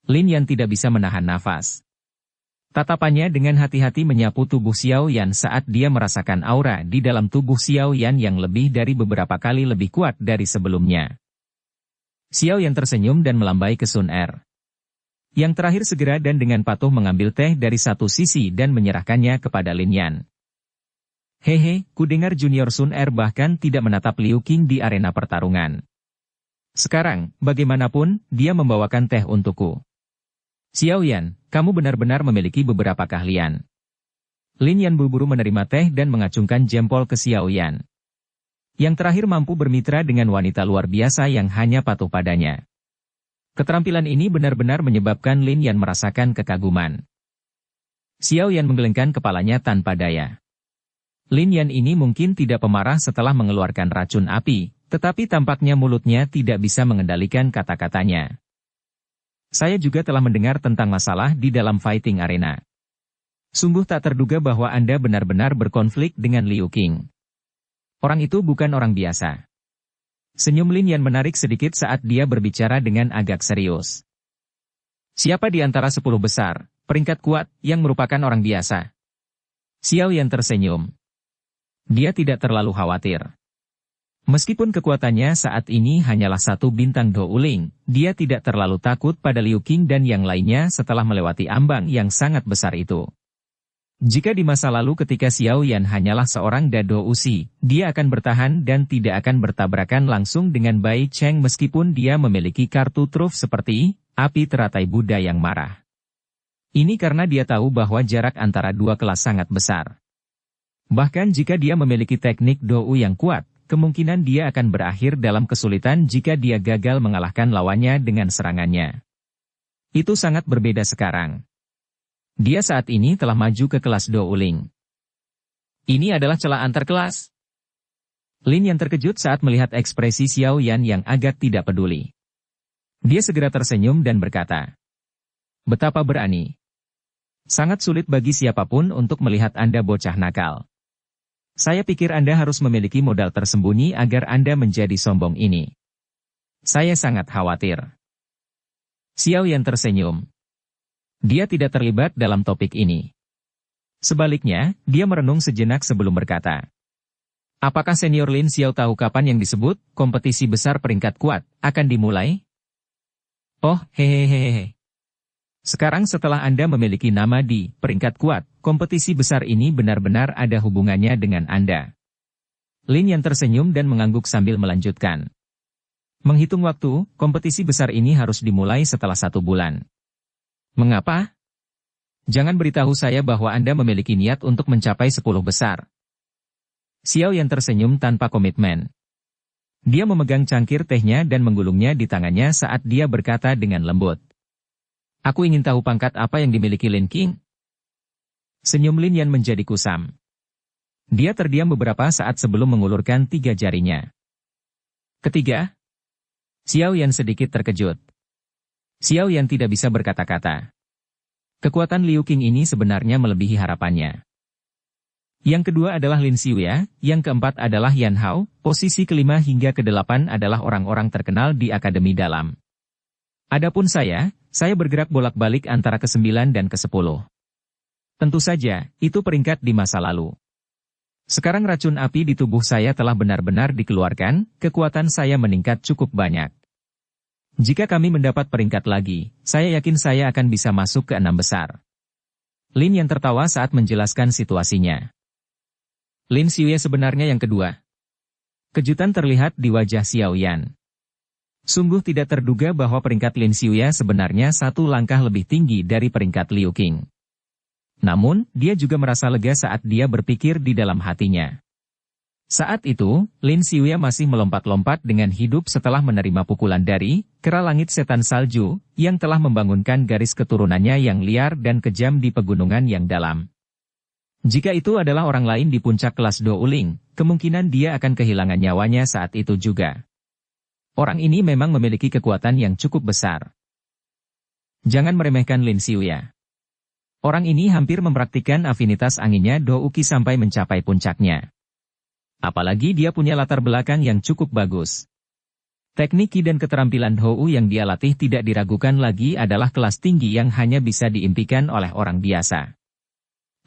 Lin Yan tidak bisa menahan nafas. Tatapannya dengan hati-hati menyapu tubuh Xiao Yan saat dia merasakan aura di dalam tubuh Xiao Yan yang lebih dari beberapa kali lebih kuat dari sebelumnya. Xiao Yan tersenyum dan melambai ke Sun Er. Yang terakhir segera dan dengan patuh mengambil teh dari satu sisi dan menyerahkannya kepada Lin Yan. Hehe, kudengar Junior Sun Er bahkan tidak menatap Liu Qing di arena pertarungan. Sekarang, bagaimanapun, dia membawakan teh untukku. Xiao Yan, kamu benar-benar memiliki beberapa keahlian. Lin Yan buru-buru menerima teh dan mengacungkan jempol ke Xiao Yan. Yang terakhir mampu bermitra dengan wanita luar biasa yang hanya patuh padanya. Keterampilan ini benar-benar menyebabkan Lin Yan merasakan kekaguman. Xiao Yan menggelengkan kepalanya tanpa daya. Lin Yan ini mungkin tidak pemarah setelah mengeluarkan racun api, tetapi tampaknya mulutnya tidak bisa mengendalikan kata-katanya. Saya juga telah mendengar tentang masalah di dalam fighting arena. Sungguh tak terduga bahwa Anda benar-benar berkonflik dengan Liu Qing. Orang itu bukan orang biasa. Senyum Lin Yan menarik sedikit saat dia berbicara dengan agak serius. Siapa di antara 10 besar, peringkat kuat, yang merupakan orang biasa? Xiao Yan tersenyum. Dia tidak terlalu khawatir. Meskipun kekuatannya saat ini hanyalah 1 bintang Do Uling, dia tidak terlalu takut pada Liu Qing dan yang lainnya setelah melewati ambang yang sangat besar itu. Jika di masa lalu ketika Xiao Yan hanyalah seorang Dado Usi, dia akan bertahan dan tidak akan bertabrakan langsung dengan Bai Cheng meskipun dia memiliki kartu truf seperti api teratai Buddha yang marah. Ini karena dia tahu bahwa jarak antara 2 kelas sangat besar. Bahkan jika dia memiliki teknik Dou yang kuat, kemungkinan dia akan berakhir dalam kesulitan jika dia gagal mengalahkan lawannya dengan serangannya. Itu sangat berbeda sekarang. Dia saat ini telah maju ke kelas Do Uling. Ini adalah celah antar kelas. Lin Yan terkejut saat melihat ekspresi Xiao Yan yang agak tidak peduli. Dia segera tersenyum dan berkata, "Betapa berani. Sangat sulit bagi siapapun untuk melihat Anda bocah nakal. Saya pikir Anda harus memiliki modal tersembunyi agar Anda menjadi sombong ini. Saya sangat khawatir." Xiao Yan tersenyum. Dia tidak terlibat dalam topik ini. Sebaliknya, dia merenung sejenak sebelum berkata, "Apakah Senior Lin Xiao tahu kapan yang disebut kompetisi besar peringkat kuat akan dimulai?" "Oh, hehehehe. Sekarang setelah Anda memiliki nama di peringkat kuat, kompetisi besar ini benar-benar ada hubungannya dengan Anda. Lin Yan tersenyum dan mengangguk sambil melanjutkan. Menghitung waktu, kompetisi besar ini harus dimulai setelah 1 bulan. Mengapa? Jangan beritahu saya bahwa Anda memiliki niat untuk mencapai 10 besar. Xiao Yan tersenyum tanpa komitmen. Dia memegang cangkir tehnya dan menggulungnya di tangannya saat dia berkata dengan lembut. Aku ingin tahu pangkat apa yang dimiliki Lin Qing. Senyum Lin Yan menjadi kusam. Dia terdiam beberapa saat sebelum mengulurkan 3 jarinya. Ketiga, Xiao Yan sedikit terkejut. Xiao Yan tidak bisa berkata-kata. Kekuatan Liu Qing ini sebenarnya melebihi harapannya. Yang kedua adalah Lin Xiuya, yang keempat adalah Yan Hao, posisi kelima hingga ke-8 adalah orang-orang terkenal di Akademi Dalam. Adapun saya bergerak bolak-balik antara ke-9 dan ke-10. Tentu saja, itu peringkat di masa lalu. Sekarang racun api di tubuh saya telah benar-benar dikeluarkan, kekuatan saya meningkat cukup banyak. Jika kami mendapat peringkat lagi, saya yakin saya akan bisa masuk ke 6 besar. Lin yang tertawa saat menjelaskan situasinya. Lin Xiuya sebenarnya yang kedua. Kejutan terlihat di wajah Xiao Yan. Sungguh tidak terduga bahwa peringkat Lin Xiuya sebenarnya 1 langkah lebih tinggi dari peringkat Liu Qing. Namun, dia juga merasa lega saat dia berpikir di dalam hatinya. Saat itu, Lin Xiuya masih melompat-lompat dengan hidup setelah menerima pukulan dari kera langit setan salju, yang telah membangunkan garis keturunannya yang liar dan kejam di pegunungan yang dalam. Jika itu adalah orang lain di puncak kelas Do Uling, kemungkinan dia akan kehilangan nyawanya saat itu juga. Orang ini memang memiliki kekuatan yang cukup besar. Jangan meremehkan Lin Xiuya. Orang ini hampir mempraktikkan afinitas anginnya Do Uki sampai mencapai puncaknya. Apalagi dia punya latar belakang yang cukup bagus. Teknik Qi dan keterampilan Hou yang dia latih tidak diragukan lagi adalah kelas tinggi yang hanya bisa diimpikan oleh orang biasa.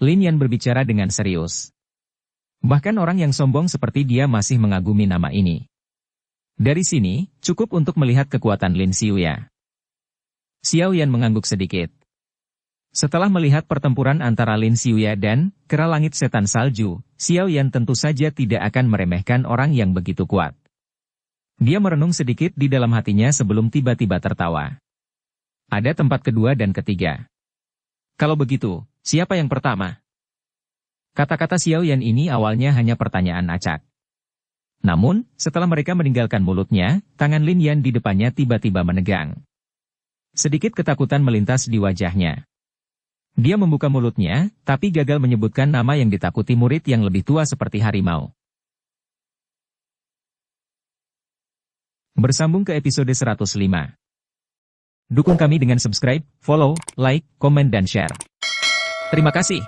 Lin Yan berbicara dengan serius. Bahkan orang yang sombong seperti dia masih mengagumi nama ini. Dari sini, cukup untuk melihat kekuatan Lin Xiuya. Xiao Yan mengangguk sedikit. Setelah melihat pertempuran antara Lin Xiuya dan kera langit setan salju, Xiao Yan tentu saja tidak akan meremehkan orang yang begitu kuat. Dia merenung sedikit di dalam hatinya sebelum tiba-tiba tertawa. Ada tempat kedua dan ketiga. Kalau begitu, siapa yang pertama? Kata-kata Xiao Yan ini awalnya hanya pertanyaan acak. Namun, setelah mereka meninggalkan mulutnya, tangan Lin Yan di depannya tiba-tiba menegang. Sedikit ketakutan melintas di wajahnya. Dia membuka mulutnya, tapi gagal menyebutkan nama yang ditakuti murid yang lebih tua seperti harimau. Bersambung ke episode 105. Dukung kami dengan subscribe, follow, like, komen dan share. Terima kasih.